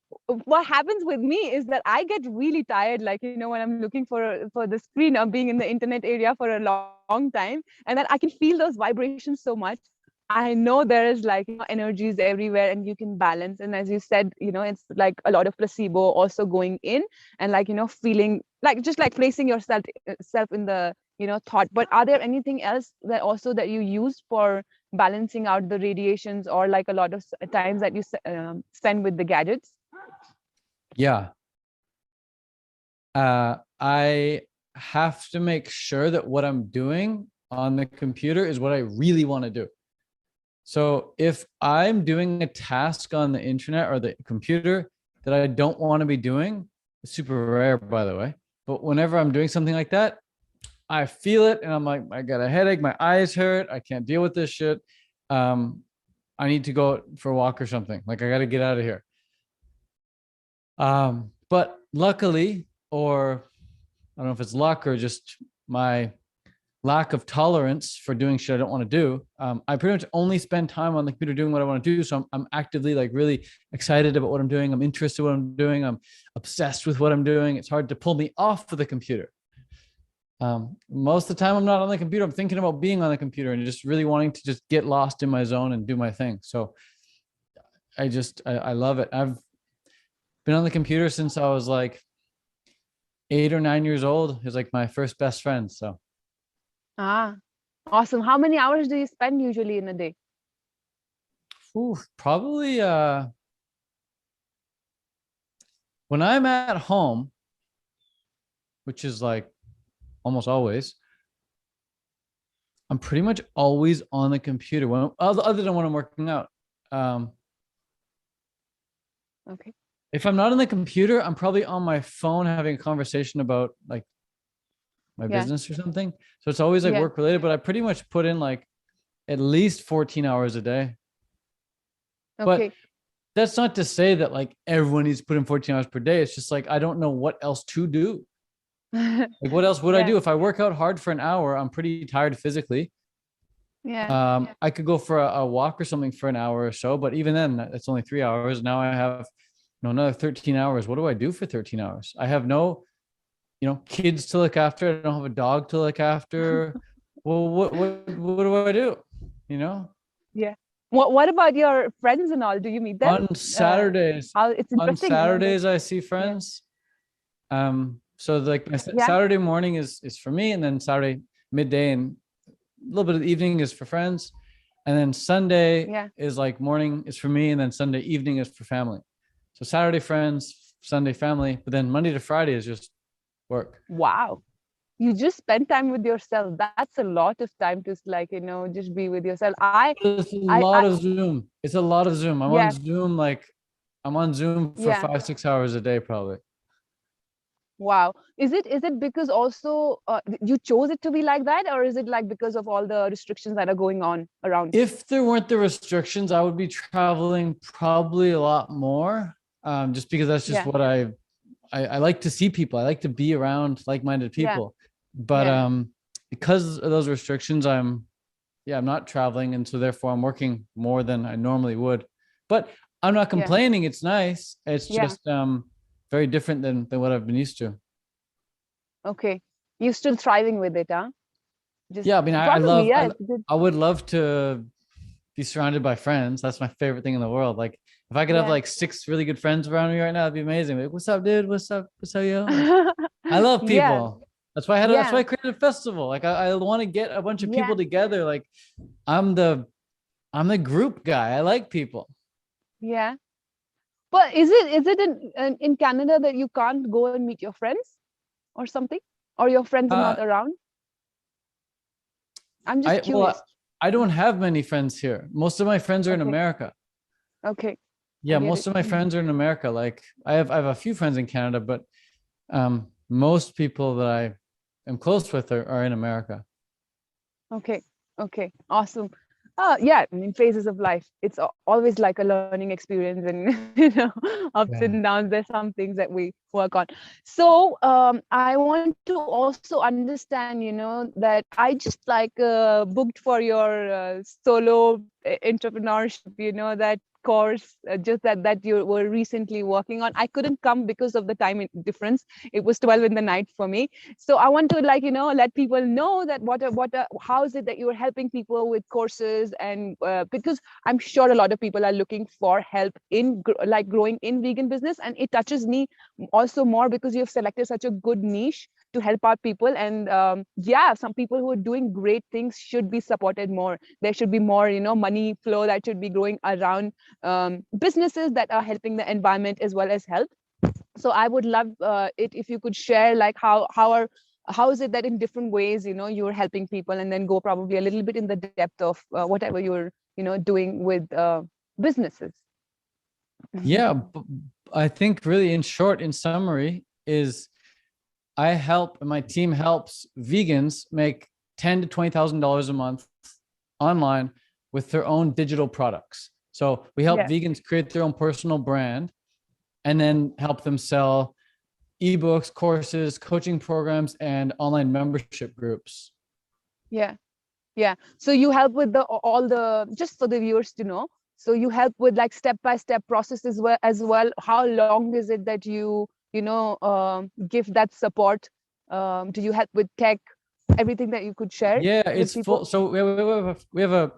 [SPEAKER 3] what happens with me is that I get really tired, like when I'm looking for the screen or being in the internet area for a long time, and then I can feel those vibrations so much. I know there is like energies everywhere, and you can balance. And as you said, it's like a lot of placebo also going in, and like feeling like just like placing yourself in the thought. But are there anything else that you use for balancing out the radiations, or like a lot of times that you spend with the gadgets?
[SPEAKER 2] Yeah. I have to make sure that what I'm doing on the computer is what I really want to do. So if I'm doing a task on the internet or the computer that I don't want to be doing, it's super rare, by the way, but whenever I'm doing something like that, I feel it and I'm like, I got a headache, my eyes hurt, I can't deal with this shit. I need to go for a walk or something. Like I got to get out of here. But luckily, or I don't know if it's luck or just my lack of tolerance for doing shit I don't want to do, I pretty much only spend time on the computer doing what I want to do. So I'm actively like really excited about what I'm doing. I'm interested in what I'm doing. I'm obsessed with what I'm doing. It's hard to pull me off of the computer. Most of the time I'm not on the computer. I'm thinking about being on the computer and just really wanting to just get lost in my zone and do my thing. So I love it. I've been on the computer since I was like 8 or 9 years old. It's like my first best friend. So
[SPEAKER 3] Awesome. How many hours do you spend usually in a day?
[SPEAKER 2] Probably when I'm at home, which is like almost always, I'm pretty much always on the computer other than when I'm working out.
[SPEAKER 3] Okay.
[SPEAKER 2] If I'm not on the computer, I'm probably on my phone having a conversation about like my business or something. So it's always like work related, but I pretty much put in like at least 14 hours a day.
[SPEAKER 3] Okay.
[SPEAKER 2] But that's not to say that like everyone needs to put in 14 hours per day. It's just like, I don't know what else to do. Like what else would I do? If I work out hard for an hour, I'm pretty tired physically. I could go for a walk or something for an hour or so, but even then it's only 3 hours. Now I have another 13 hours. What do I do for 13 hours? I have no, kids to look after. I don't have a dog to look after. Well, what do I do?
[SPEAKER 3] Yeah. What about your friends and all? Do you meet them?
[SPEAKER 2] On Saturdays.
[SPEAKER 3] It's interesting.
[SPEAKER 2] On Saturdays, I see friends. So like my Saturday morning is for me, and then Saturday midday and a little bit of the evening is for friends. And then Sunday is like morning is for me, and then Sunday evening is for family. So Saturday friends, Sunday family, but then Monday to Friday is just work.
[SPEAKER 3] Wow. You just spend time with yourself. That's a lot of time to like, just be with yourself.
[SPEAKER 2] It's a lot of Zoom. It's a lot of Zoom. I'm on Zoom, for 5-6 hours a day, probably.
[SPEAKER 3] Wow. Is it because also you chose it to be like that, or is it like because of all the restrictions that are going on around?
[SPEAKER 2] If there weren't the restrictions, I would be traveling probably a lot more. Just because that's just what I like to see people. I like to be around like-minded people. But because of those restrictions, I'm not traveling, and so therefore I'm working more than I normally would. But I'm not complaining. It's nice. It's just very different than what I've been used to.
[SPEAKER 3] Okay. You're still thriving with it, huh?
[SPEAKER 2] I mean, I would love to be surrounded by friends. That's my favorite thing in the world. Like if I could have like 6 really good friends around me right now, it'd be amazing. Like, what's up, dude? What's up, yo? I love people. That's why that's why I created a festival. Like I want to get a bunch of people together. Like I'm the group guy. I like people.
[SPEAKER 3] Yeah. But is it in Canada that you can't go and meet your friends or something? Or your friends are not around? I'm just curious.
[SPEAKER 2] Well, I don't have many friends here. Most of my friends are in America.
[SPEAKER 3] Okay.
[SPEAKER 2] Yeah, most of my friends are in America. Like I have a few friends in Canada, but most people that I am close with are in America.
[SPEAKER 3] Okay. Awesome. I mean, phases of life. It's always like a learning experience, and ups and downs. There's some things that we work on. So I want to also understand, that I just like booked for your solo entrepreneurship, that course, just that you were recently working on. I couldn't come because of the time difference. It was 12 in the night for me. So I want to let people know that how is it that you are helping people with courses, and because I'm sure a lot of people are looking for help in growing in vegan business, and it touches me also more because you have selected such a good niche to help out people. And some people who are doing great things should be supported more. There should be more money flow that should be growing around businesses that are helping the environment as well as health. So I would love it if you could share like how is it that in different ways you're helping people, and then go probably a little bit in the depth of whatever you're doing with businesses.
[SPEAKER 2] I think really in short, in summary, is I help, and my team helps vegans make $10,000 to $20,000 a month online with their own digital products. So we help vegans create their own personal brand, and then help them sell ebooks, courses, coaching programs, and online membership groups.
[SPEAKER 3] So you help with just for the viewers to know. So you help with like step-by-step process as well. How long is it that you give that support Do you help with tech? Everything that you could share
[SPEAKER 2] Yeah,
[SPEAKER 3] with
[SPEAKER 2] it's
[SPEAKER 3] people?
[SPEAKER 2] full. So we have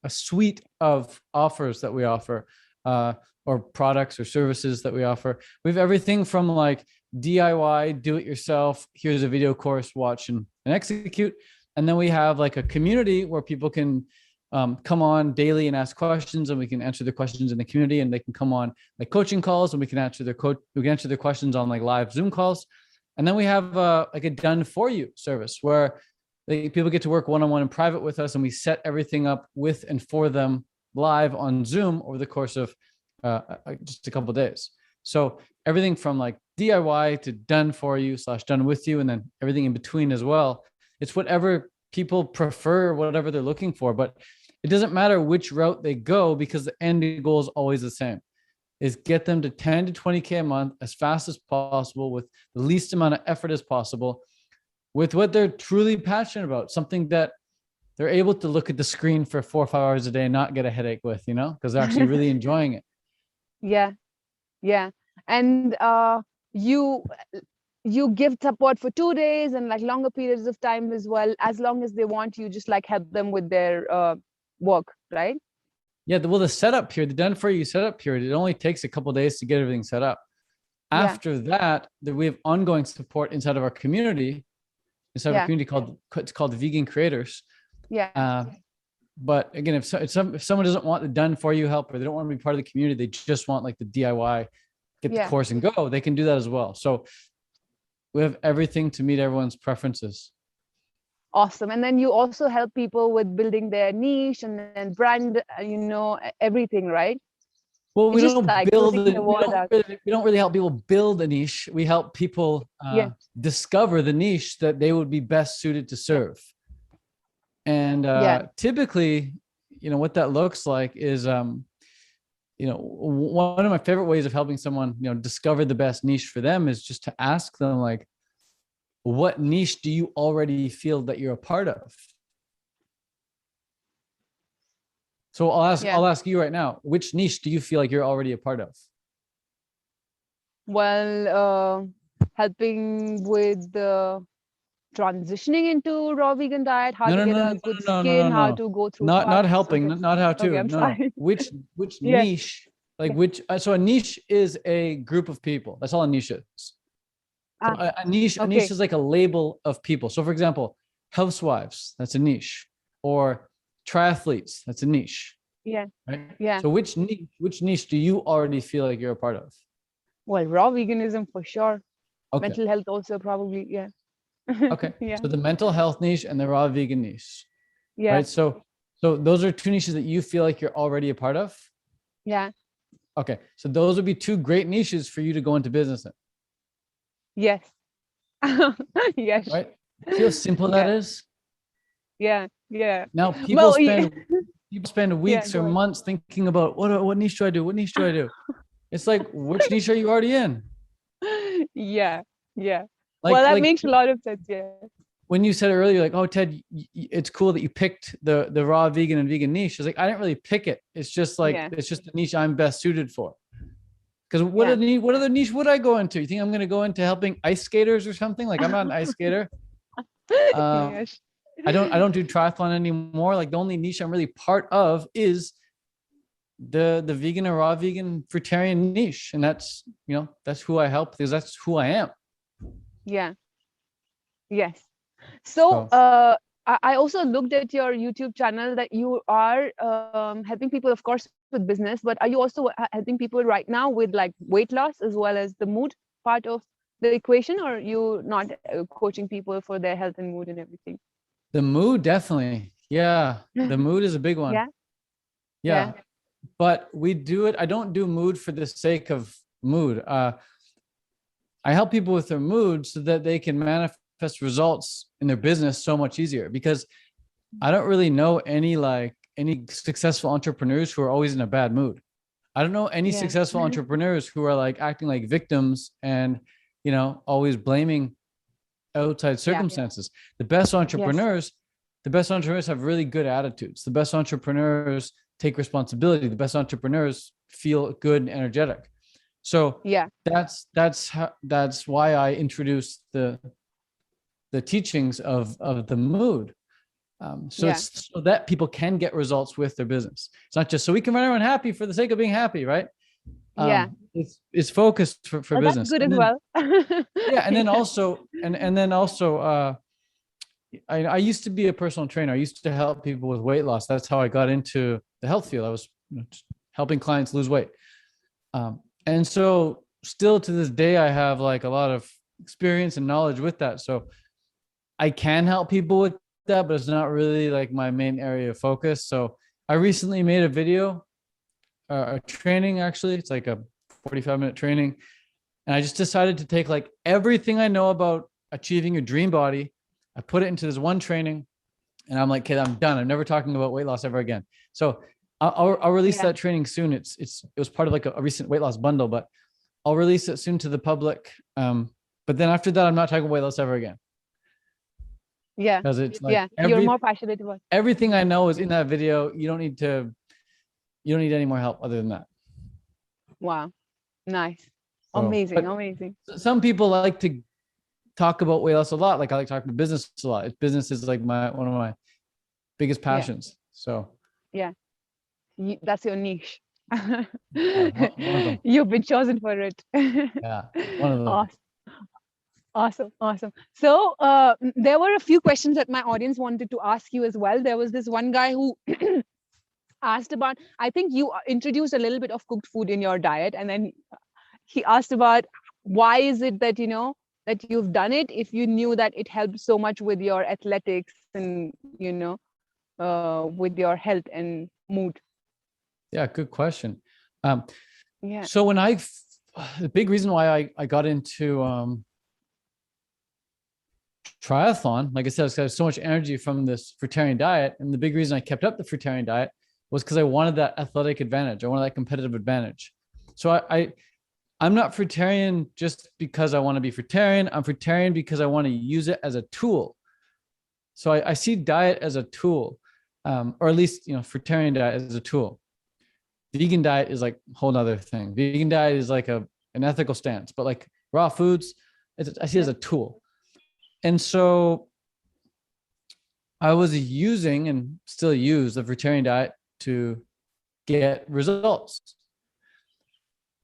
[SPEAKER 2] a suite of offers that we offer, or products or services that we offer. We have everything from like DIY, do it yourself. Here's a video course, watch and execute. And then we have like a community where people can come on daily and ask questions, and we can answer the questions in the community, and they can come on like coaching calls, and we can answer their questions on like live Zoom calls. And then we have like a done for you service where people get to work one-on-one in private with us, and we set everything up with and for them live on Zoom over the course of just a couple of days. So everything from like DIY to done for you / done with you, and then everything in between as well. It's whatever people prefer, whatever they're looking for, but it doesn't matter which route they go, because the end goal is always the same, is get them to 10 to 20K a month as fast as possible with the least amount of effort as possible, with what they're truly passionate about, something that they're able to look at the screen for 4 or 5 hours a day and not get a headache with, because they're actually really enjoying it.
[SPEAKER 3] Yeah, yeah. And you you give support for 2 days and like longer periods of time as well. As long as they want, you just like help them with their work, right?
[SPEAKER 2] Yeah, well, the setup period, the done for you setup period, it only takes a couple of days to get everything set up.
[SPEAKER 3] Yeah.
[SPEAKER 2] After that, we have ongoing support inside of our community, our community called the Vegan Creators.
[SPEAKER 3] Yeah.
[SPEAKER 2] But again, if someone doesn't want the done for you help, or they don't want to be part of the community, they just want like the DIY, get the course and go, they can do that as well. So we have everything to meet everyone's preferences.
[SPEAKER 3] Awesome. And then you also help people with building their niche and then brand, everything, right?
[SPEAKER 2] Well, we don't
[SPEAKER 3] like
[SPEAKER 2] build
[SPEAKER 3] putting the word out.
[SPEAKER 2] we don't really help people build a niche. We help people discover the niche that they would be best suited to serve. And typically, what that looks like is, one of my favorite ways of helping someone, discover the best niche for them is just to ask them, like, what niche do you already feel that you're a part of? So I'll ask you right now, which niche do you feel like you're already a part of?
[SPEAKER 3] Well, helping with the transitioning into raw vegan diet, how to get a good skin, how to go through.
[SPEAKER 2] Not helping, not how to.
[SPEAKER 3] Okay, I'm sorry.
[SPEAKER 2] Which niche? Like so a niche is a group of people. That's all a niche is. So a niche is like a label of people. So for example, housewives, that's a niche, or triathletes, that's a niche.
[SPEAKER 3] Yeah.
[SPEAKER 2] Right?
[SPEAKER 3] Yeah.
[SPEAKER 2] So which niche do you already feel like you're a part of?
[SPEAKER 3] Well, raw veganism for sure.
[SPEAKER 2] Okay.
[SPEAKER 3] Mental health also probably, yeah.
[SPEAKER 2] Okay.
[SPEAKER 3] Yeah.
[SPEAKER 2] So the mental health niche and the raw vegan niche.
[SPEAKER 3] Yeah.
[SPEAKER 2] Right. So those are two niches that you feel like you're already a part of.
[SPEAKER 3] Yeah.
[SPEAKER 2] Okay. So those would be two great niches for you to go into business in.
[SPEAKER 3] Yes. Yes.
[SPEAKER 2] Right. See how simple that is?
[SPEAKER 3] Yeah. Yeah.
[SPEAKER 2] Now people spend weeks or months thinking about what niche do I do? What niche do I do? It's like, which niche are you already in?
[SPEAKER 3] Yeah. Yeah. Well, that makes a lot of sense. Yeah.
[SPEAKER 2] When you said earlier, like, oh, Ted, it's cool that you picked the raw vegan and vegan niche. It's like, I didn't really pick it. It's just like, it's just the niche I'm best suited for. Because what other niche would I go into? You think I'm going to go into helping ice skaters or something? Like, I'm not an ice skater.
[SPEAKER 3] Yes.
[SPEAKER 2] I don't do triathlon anymore. Like, the only niche I'm really part of is the vegan or raw vegan fruitarian niche. And that's who I help, because that's who I am.
[SPEAKER 3] Yeah. Yes. So I also looked at your YouTube channel that you are helping people, of course, with business, but are you also helping people right now with like weight loss as well as the mood part of the equation, or are you not coaching people for their health and mood and everything?
[SPEAKER 2] The mood, definitely. Yeah. The mood is a big one. Yeah. But we do it. I don't do mood for the sake of mood. I help people with their mood so that they can manifest results in their business so much easier, because I don't really know any successful entrepreneurs who are always in a bad mood. I don't know any successful entrepreneurs who are like acting like victims and, always blaming outside circumstances. The best entrepreneurs have really good attitudes. The best entrepreneurs take responsibility. The best entrepreneurs feel good and energetic. So that's why I introduced the the teachings of the mood. So it's so that people can get results with their business. It's not just so we can run around happy for the sake of being happy, right? It's focused for business.
[SPEAKER 3] That's good
[SPEAKER 2] and
[SPEAKER 3] as
[SPEAKER 2] then,
[SPEAKER 3] well.
[SPEAKER 2] yeah, and then also I used to be a personal trainer. I used to help people with weight loss. That's how I got into the health field. I was just helping clients lose weight. And so still to this day, I have like a lot of experience and knowledge with that. So I can help people with that, but it's not really like my main area of focus. So I recently made a video, a training, actually. It's like a 45-minute training. And I just decided to take like everything I know about achieving your dream body. I put it into this one training and I'm like, okay, I'm done. I'm never talking about weight loss ever again. So I'll release that training soon. It was part of like a recent weight loss bundle, but I'll release it soon to the public. But then after that, I'm not talking weight loss ever again.
[SPEAKER 3] Yeah.
[SPEAKER 2] Because it's like
[SPEAKER 3] you're more passionate about
[SPEAKER 2] everything I know is in that video. You don't need any more help other than that.
[SPEAKER 3] Wow. Nice.
[SPEAKER 2] So,
[SPEAKER 3] amazing.
[SPEAKER 2] Some people like to talk about weight loss a lot. Like I like talking about business a lot. Business is like one of my biggest passions. So
[SPEAKER 3] that's your niche.
[SPEAKER 2] one of them.
[SPEAKER 3] You've been chosen for it.
[SPEAKER 2] Yeah, one of them.
[SPEAKER 3] Awesome. So there were a few questions that my audience wanted to ask you as well. There was this one guy who asked about, I think you introduced a little bit of cooked food in your diet, and then he asked about why is it that that you've done it if you knew that it helped so much with your athletics and with your health and mood.
[SPEAKER 2] Yeah, good question. So when the big reason why I got into triathlon, like I said, I got so much energy from this fruitarian diet, and the big reason I kept up the fruitarian diet was because I wanted that athletic advantage. I wanted that competitive advantage. So I'm not fruitarian just because I want to be fruitarian. I'm fruitarian because I want to use it as a tool. So I see diet as a tool, or at least fruitarian diet as a tool. Vegan diet is like a whole nother thing. Vegan diet is like an ethical stance, but like raw foods, I see it as a tool. And so I was using and still use the fruitarian diet to get results.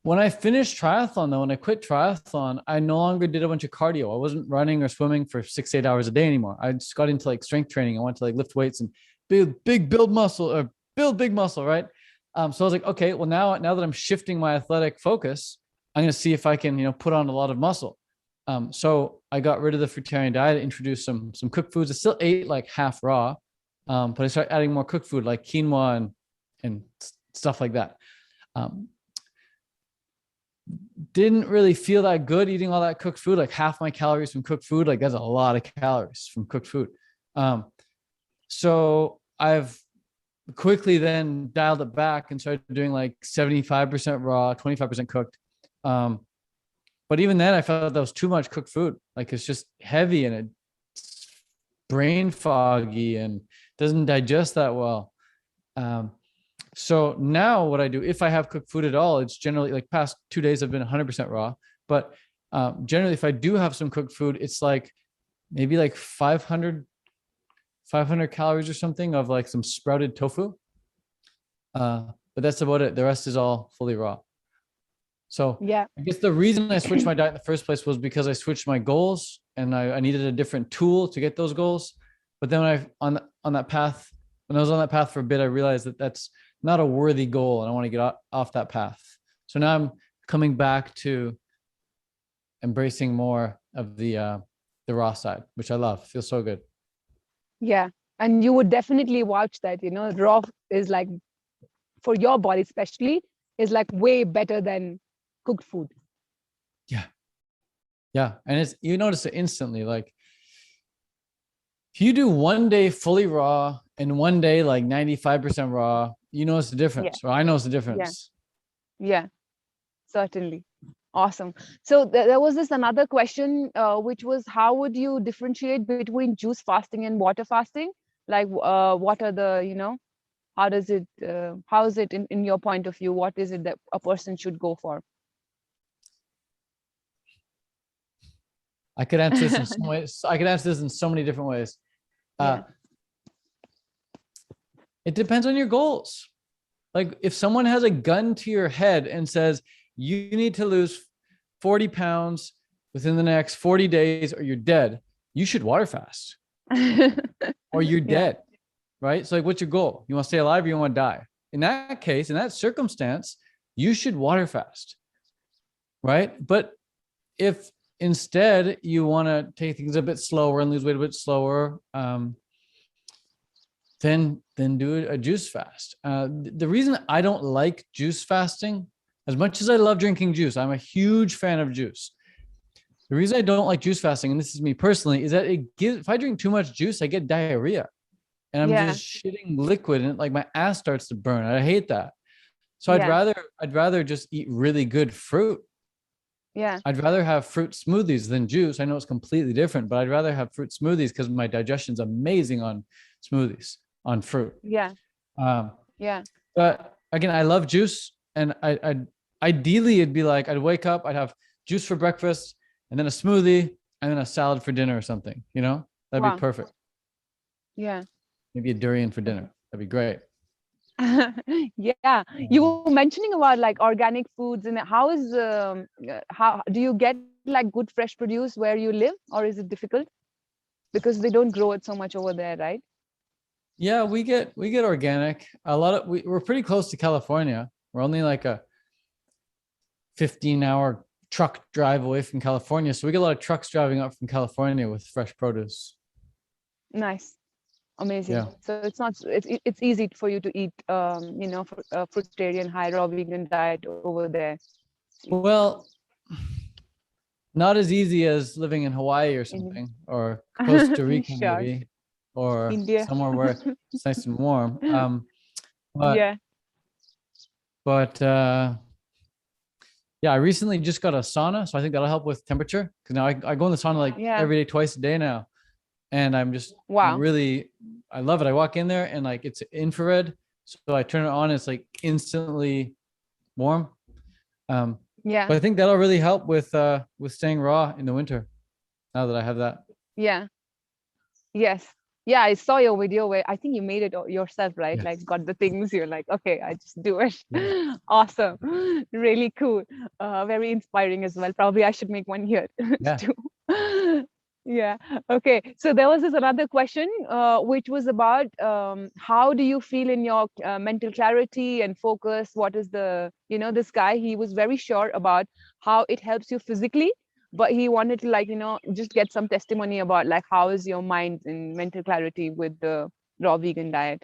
[SPEAKER 2] When I finished triathlon, though, when I quit triathlon, I no longer did a bunch of cardio. I wasn't running or swimming for 6 to 8 hours a day anymore. I just got into like strength training. I went to like lift weights and build big muscle, right? So I was like, okay, well now that I'm shifting my athletic focus, I'm going to see if I can, put on a lot of muscle. So I got rid of the fruitarian diet, introduced some cooked foods. I still ate like half raw, but I started adding more cooked food like quinoa and stuff like that. Didn't really feel that good eating all that cooked food, like half my calories from cooked food. Like that's a lot of calories from cooked food. So I've quickly then dialed it back and started doing like 75% raw, 25% cooked. But even then I felt that was too much cooked food. Like it's just heavy and it's brain foggy and doesn't digest that well. So now what I do, if I have cooked food at all, it's generally like past 2 days I've been 100% raw. But generally, if I do have some cooked food, it's like maybe like 500 calories or something of like some sprouted tofu. But that's about it. The rest is all fully raw. So I guess the reason I switched my diet in the first place was because I switched my goals and I needed a different tool to get those goals. But then when I was on that path for a bit, I realized that that's not a worthy goal and I want to get off that path. So now I'm coming back to embracing more of the raw side, which I love. Feels so good.
[SPEAKER 3] Yeah. And you would definitely vouch that, raw is like, for your body especially, is like way better than cooked food.
[SPEAKER 2] Yeah. And you notice it instantly. Like if you do 1 day fully raw and 1 day like 95% raw, you notice the difference. Or I notice the difference.
[SPEAKER 3] Yeah, certainly. Awesome. So there was this another question, which was how would you differentiate between juice fasting and water fasting? Like what are the, how is it in your point of view? What is it that a person should go for?
[SPEAKER 2] I could answer this in so ways. I could answer this in so many different ways.
[SPEAKER 3] Yeah.
[SPEAKER 2] It depends on your goals. Like if someone has a gun to your head and says, you need to lose 40 pounds within the next 40 days or you're dead, you should water fast or you're dead, right? So like, what's your goal? You want to stay alive or you want to die? In that case, in that circumstance, you should water fast, right? But if instead you want to take things a bit slower and lose weight a bit slower, then do a juice fast. The reason I don't like juice fasting, as much as I love drinking juice, I'm a huge fan of juice. The reason I don't like juice fasting, and this is me personally, is that if I drink too much juice, I get diarrhea and I'm just shitting liquid and like my ass starts to burn. I hate that. So I'd rather just eat really good fruit.
[SPEAKER 3] Yeah.
[SPEAKER 2] I'd rather have fruit smoothies than juice. I know it's completely different, but I'd rather have fruit smoothies because my digestion's amazing on smoothies, on fruit.
[SPEAKER 3] Yeah.
[SPEAKER 2] But again, I love juice, and I ideally it'd be like I'd wake up, I'd have juice for breakfast, and then a smoothie, and then a salad for dinner or something. You know, that'd be perfect.
[SPEAKER 3] Yeah.
[SPEAKER 2] Maybe a durian for dinner. That'd be great.
[SPEAKER 3] Yeah, you were mentioning about like organic foods, and how do you get like good fresh produce where you live, or is it difficult because they don't grow it so much over there, right?
[SPEAKER 2] Yeah, we get organic. We're pretty close to California. We're only like a 15-hour truck drive away from California, so we get a lot of trucks driving up from California with fresh produce.
[SPEAKER 3] Well, amazing.
[SPEAKER 2] Yeah.
[SPEAKER 3] So it's easy for you to eat fruitarian, high raw vegan diet over there.
[SPEAKER 2] Well, not as easy as living in Hawaii or something, or Costa Rica maybe, or
[SPEAKER 3] India.
[SPEAKER 2] somewhere where it's nice and warm. But I recently just got a sauna, so I think that'll help with temperature, because now I go in the sauna like every day, twice a day now. And I'm just really, I love it. I walk in there and like it's infrared, so I turn it on. It's like instantly warm. But I think that'll really help with staying raw in the winter. Now that I have that.
[SPEAKER 3] Yeah. Yes. Yeah, I saw your video where I think you made it yourself, right?
[SPEAKER 2] Yes.
[SPEAKER 3] Like got the things. You're like, okay, I just do it.
[SPEAKER 2] Yeah.
[SPEAKER 3] Awesome. Really cool. Very inspiring as well. Probably I should make one here too. Yeah. Okay. So there was this another question, which was about how do you feel in your mental clarity and focus? What is this guy, he was very sure about how it helps you physically, but he wanted to just get some testimony about like, how is your mind and mental clarity with the raw vegan diet?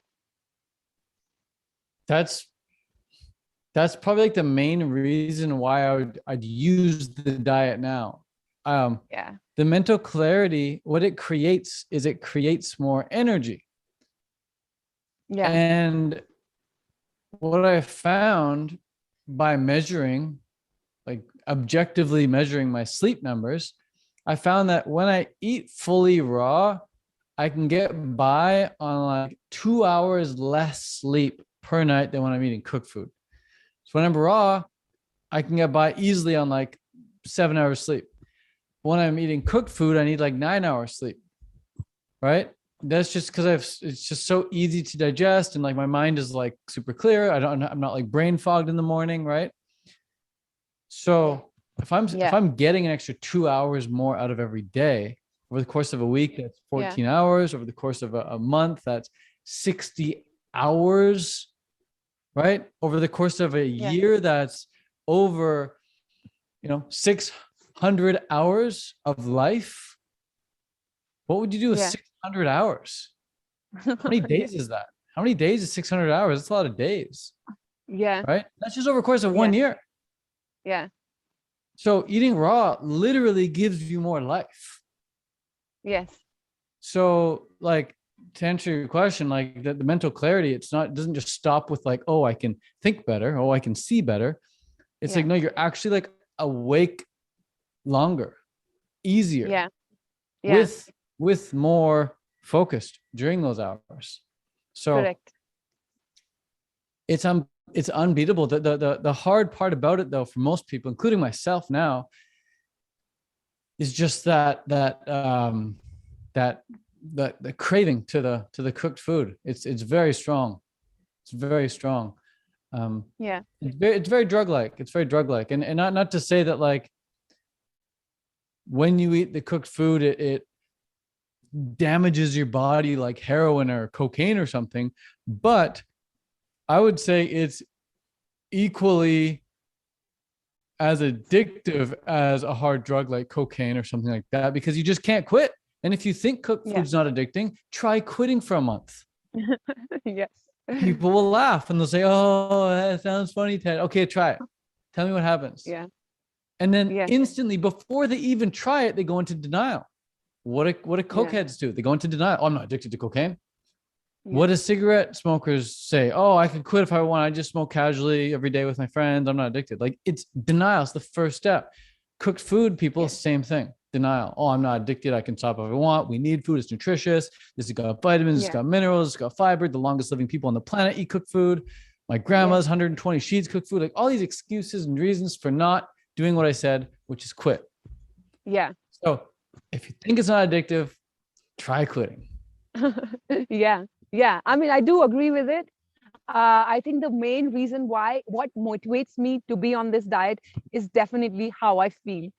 [SPEAKER 2] That's probably like the main reason why I'd use the diet now. The mental clarity, what it creates is it creates more energy. Yeah. And what I found by measuring, like objectively measuring my sleep numbers, I found that when I eat fully raw, I can get by on like 2 hours less sleep per night than when I'm eating cooked food. So when I'm raw, I can get by easily on like 7 hours sleep. When I'm eating cooked food, I need like 9 hours sleep, right? That's just because it's just so easy to digest, and like my mind is like super clear. I'm not like brain fogged in the morning, right? So if I'm getting an extra 2 hours more out of every day over the course of a week, that's 14 hours. Over the course of a month, that's 60 hours, right? Over the course of a year, that's over, 600 hours of life. What would you do with 600 hours? How many days is that? How many days is 600 hours? That's a lot of days.
[SPEAKER 3] Yeah.
[SPEAKER 2] Right? That's just over the course of 1 year.
[SPEAKER 3] Yeah.
[SPEAKER 2] So eating raw literally gives you more life.
[SPEAKER 3] Yes.
[SPEAKER 2] So like, to answer your question, like the mental clarity, it doesn't just stop with like, oh, I can think better. Oh, I can see better. It's like, no, you're actually like awake longer, easier, with more focused during those hours. So correct. It's unbeatable. The hard part about it though, for most people, including myself now, is just the craving to the cooked food. It's very strong. It's very strong.
[SPEAKER 3] Yeah.
[SPEAKER 2] It's very drug-like. It's very drug-like. And not to say that like when you eat the cooked food, it damages your body like heroin or cocaine or something. But I would say it's equally as addictive as a hard drug like cocaine or something like that, because you just can't quit. And if you think cooked food's not addicting, try quitting for a month.
[SPEAKER 3] Yes.
[SPEAKER 2] People will laugh and they'll say, "Oh, that sounds funny, Ted. Okay, try it. Tell me what happens."
[SPEAKER 3] Yeah.
[SPEAKER 2] And then instantly, before they even try it, they go into denial. What do cokeheads do? They go into denial. Oh, I'm not addicted to cocaine. What do cigarette smokers say? Oh, I could quit if I want. I just smoke casually every day with my friends. I'm not addicted. Like, it's denial. It's the first step. Cooked food, people, same thing. Denial. Oh, I'm not addicted. I can stop if I want. We need food. It's nutritious. This has got vitamins. It's got minerals. It's got fiber. The longest living people on the planet eat cooked food. My grandma's 120. She eats cooked food. Like, all these excuses and reasons for not doing what I said, which is quit.
[SPEAKER 3] Yeah.
[SPEAKER 2] So if you think it's not addictive, try quitting.
[SPEAKER 3] Yeah. I mean, I do agree with it. I think the main reason what motivates me to be on this diet is definitely how I feel.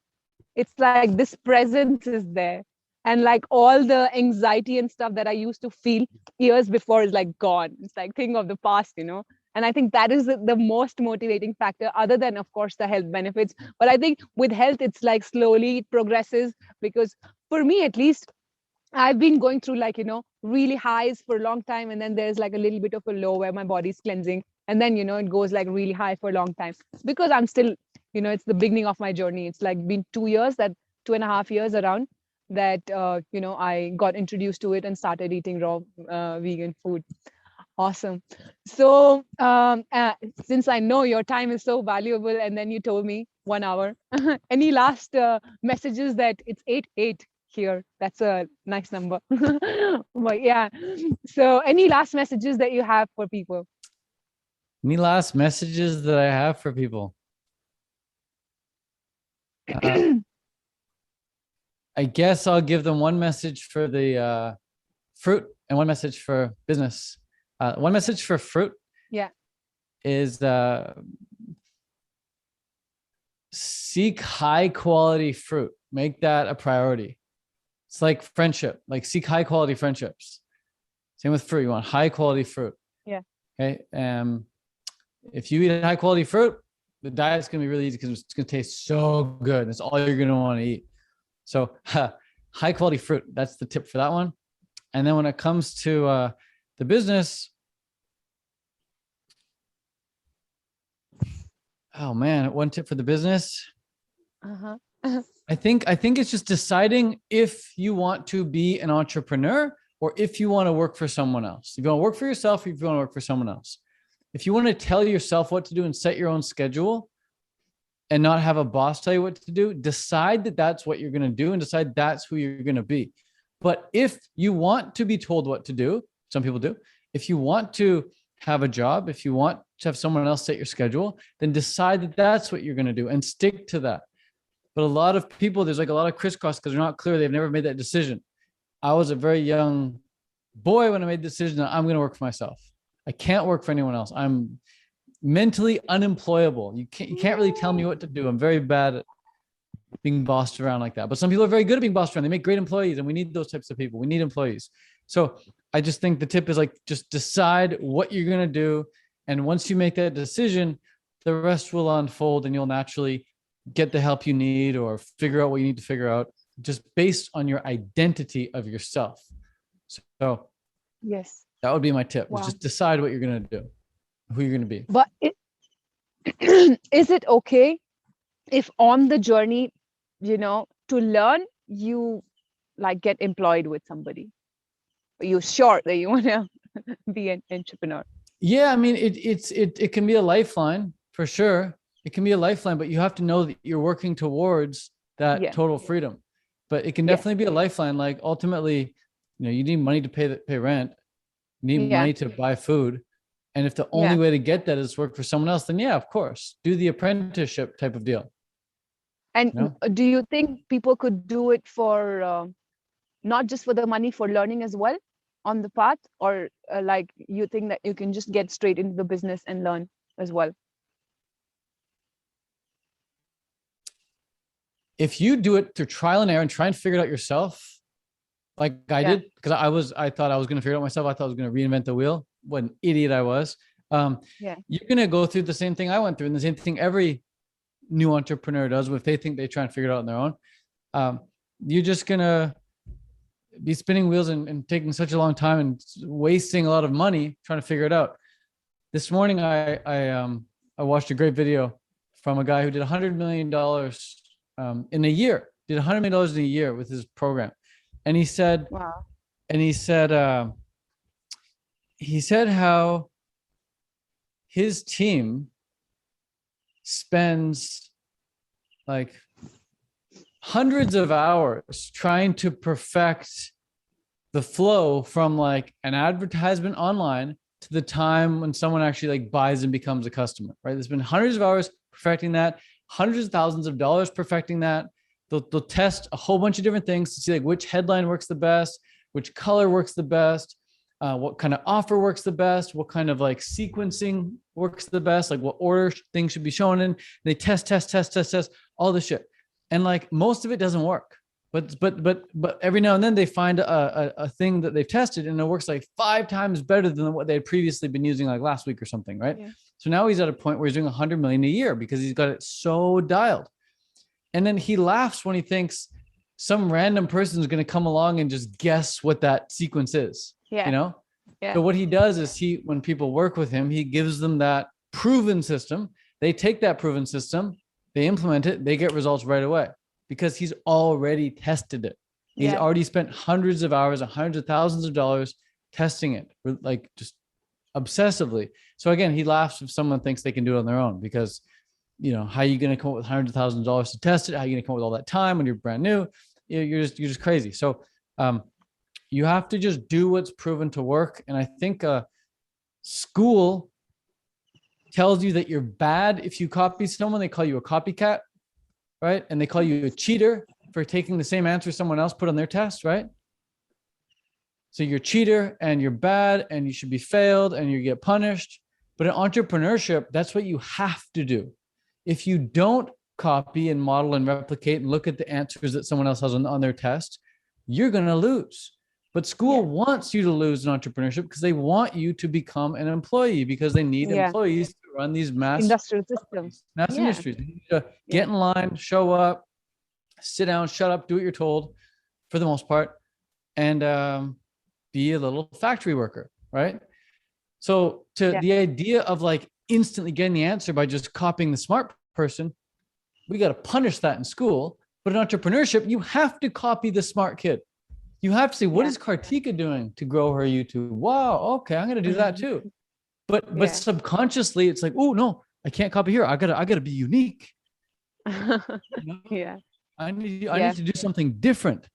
[SPEAKER 3] It's like this presence is there. And like all the anxiety and stuff that I used to feel years before is like gone. It's like thing of the past, you know. And I think that is the most motivating factor, other than, of course, the health benefits. But I think with health, it's like slowly it progresses, because for me, at least, I've been going through like, you know, really highs for a long time. And then there's like a little bit of a low where my body's cleansing. And then, you know, it goes like really high for a long time, because I'm still, you know, it's the beginning of my journey. It's like been 2 years, that 2.5 years around that, you know, I got introduced to it and started eating raw vegan food. Awesome. So since I know your time is so valuable, and then you told me 1 hour, any last messages? That it's 8:08 here. That's a nice number. But yeah. So any last messages that you have for people?
[SPEAKER 2] Any last messages that I have for people? I guess I'll give them one message for the fruit and one message for business. One message for fruit is seek high quality fruit. Make that a priority. It's like friendship, like seek high quality friendships. Same with fruit. You want high quality fruit.
[SPEAKER 3] Yeah.
[SPEAKER 2] Okay. If you eat high quality fruit, the diet's going to be really easy, because it's going to taste so good. That's all you're going to want to eat. So high quality fruit. That's the tip for that one. And then when it comes to the business, oh man, one tip for the business. I think it's just deciding if you want to be an entrepreneur or if you want to work for someone else. If you want to work for yourself, or if you want to work for someone else. If you want to tell yourself what to do and set your own schedule and not have a boss tell you what to do, decide that that's what you're going to do and decide that's who you're going to be. But if you want to be told what to do, some people do. If you want to have a job, if you want to have someone else set your schedule, then decide that that's what you're going to do and stick to that. But a lot of people, there's like a lot of crisscross because they're not clear. They've never made that decision. I was a very young boy when I made the decision that I'm going to work for myself. I can't work for anyone else. I'm mentally unemployable. You can't really tell me what to do. I'm very bad at being bossed around like that. But some people are very good at being bossed around. They make great employees, and we need those types of people. We need employees. So I just think the tip is like, just decide what you're going to do. And once you make that decision, the rest will unfold and you'll naturally get the help you need or figure out what you need to figure out, just based on your identity of yourself. So
[SPEAKER 3] yes,
[SPEAKER 2] that would be my tip.
[SPEAKER 3] Wow.
[SPEAKER 2] Just decide what you're going to do, who you're going to be.
[SPEAKER 3] But is it okay if on the journey, you know, to learn, you like get employed with somebody? Are you sure that you want to be an entrepreneur?
[SPEAKER 2] Yeah, I mean, it can be a lifeline for sure. It can be a lifeline, but you have to know that you're working towards that total freedom. But it can definitely be a lifeline. Like ultimately, you know, you need money to pay rent. You need money to buy food. And if the only way to get that is work for someone else, then yeah, of course, do the apprenticeship type of deal.
[SPEAKER 3] And
[SPEAKER 2] You know?
[SPEAKER 3] do you think people could do it for not just for the money, for learning as well on the path, or like you think that you can just get straight into the business and learn as well?
[SPEAKER 2] If you do it through trial and error and try and figure it out yourself, like I
[SPEAKER 3] Yeah.
[SPEAKER 2] did, because I thought I was going to figure it out myself. I thought I was going to reinvent the wheel. What an idiot I was.
[SPEAKER 3] Yeah.
[SPEAKER 2] You're going to go through the same thing I went through, and the same thing every new entrepreneur does. If they think they try and figure it out on their own, you're just going to be spinning wheels and taking such a long time and wasting a lot of money trying to figure it out. This morning, I watched a great video from a guy who did $100 million in a year. Did $100 million in a year with his program, and he said,
[SPEAKER 3] Wow.
[SPEAKER 2] he said how his team spends like hundreds of hours trying to perfect the flow from like an advertisement online to the time when someone actually like buys and becomes a customer, right? There's been hundreds of hours perfecting that, hundreds of thousands of dollars perfecting that. They'll test a whole bunch of different things to see like which headline works the best, which color works the best, what kind of offer works the best, what kind of like sequencing works the best, like what order things should be shown in. They test all this shit. And like most of it doesn't work. But every now and then they find a thing that they've tested and it works like 5 times better than what they had previously been using like last week or something, right?
[SPEAKER 3] Yeah.
[SPEAKER 2] So now he's at a point where he's doing 100 million a year because he's got it so dialed. And then he laughs when he thinks some random person is going to come along and just guess what that sequence is.
[SPEAKER 3] Yeah.
[SPEAKER 2] You know?
[SPEAKER 3] Yeah.
[SPEAKER 2] So what he does is when people work with him, he gives them that proven system. They take that proven system, they implement it, they get results right away because he's already tested it. He's already spent hundreds of hours, hundreds of thousands of dollars testing it, like just obsessively. So again, he laughs if someone thinks they can do it on their own because, you know, how are you going to come up with hundreds of thousands of dollars to test it? How are you going to come up with all that time when you're brand new? You're just crazy. So you have to just do what's proven to work. And I think school tells you that you're bad if you copy someone. They call you a copycat, right? And they call you a cheater for taking the same answer someone else put on their test, right? So you're a cheater and you're bad and you should be failed and you get punished. But in entrepreneurship, that's what you have to do. If you don't copy and model and replicate and look at the answers that someone else has on their test, you're going to lose. But school wants you to lose in entrepreneurship because they want you to become an employee because they need employees to run these
[SPEAKER 3] industrial systems,
[SPEAKER 2] industries. You need to get in line, show up, sit down, shut up, do what you're told for the most part, and be a little factory worker, right? So the idea of like instantly getting the answer by just copying the smart person, we got to punish that in school. But in entrepreneurship, you have to copy the smart kid. You have to say, what is Kartika doing to grow her YouTube? Wow, okay, I'm going to do that too. But subconsciously, it's like, oh no, I can't copy here. I gotta be unique. You know?
[SPEAKER 3] Yeah.
[SPEAKER 2] I need to do something different.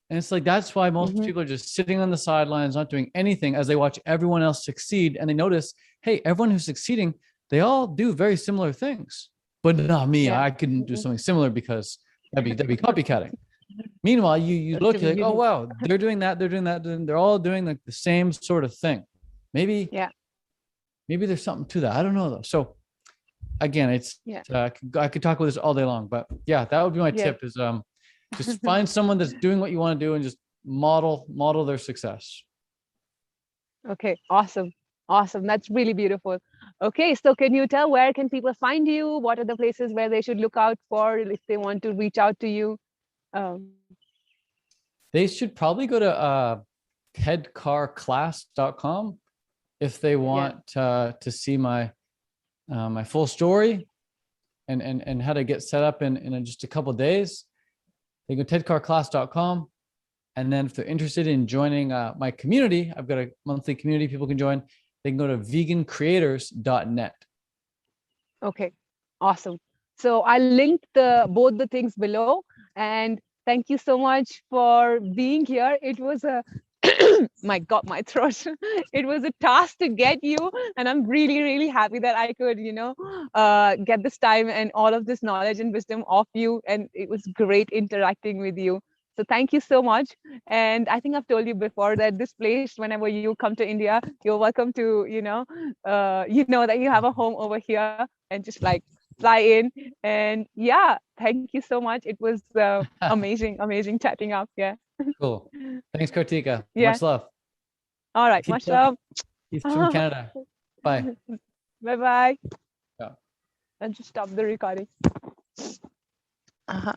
[SPEAKER 2] And it's like, that's why most people are just sitting on the sidelines, not doing anything as they watch everyone else succeed. And they notice, hey, everyone who's succeeding, they all do very similar things, but not me. I couldn't do something similar because that'd be copycatting. Meanwhile, you look like, oh, wow, they're doing that. They're all doing like the same sort of thing. Maybe there's something to that. I don't know though. So again, it's, I could talk about this all day long, but that would be my tip is, just find someone that's doing what you want to do and just model their success.
[SPEAKER 3] Okay. Awesome. That's really beautiful. Okay. So can you tell where can people find you? What are the places where they should look out for if they want to reach out to you?
[SPEAKER 2] They should probably go to tedcarclass.com if they want to see my full story and how to get set up in just a couple of days. They go to tedcarclass.com. And then if they're interested in joining my community, I've got a monthly community people can join. They can go to vegancreators.net.
[SPEAKER 3] Okay, awesome. So I'll link both the things below. And thank you so much for being here. It was a My God, my throat. It was a task to get you, and I'm really, really happy that I could, get this time and all of this knowledge and wisdom of you. And it was great interacting with you. So thank you so much. And I think I've told you before that this place, whenever you come to India, you're welcome to, you know that you have a home over here, and just like fly in. And yeah, thank you so much. It was amazing, amazing chatting up. Yeah.
[SPEAKER 2] Cool. Thanks, Kartika.
[SPEAKER 3] Yeah.
[SPEAKER 2] Much love.
[SPEAKER 3] All right.
[SPEAKER 2] Keep
[SPEAKER 3] Much love.
[SPEAKER 2] He's from Canada. Bye.
[SPEAKER 3] Bye bye.
[SPEAKER 2] Yeah.
[SPEAKER 3] I'll just stop the recording. Uh-huh.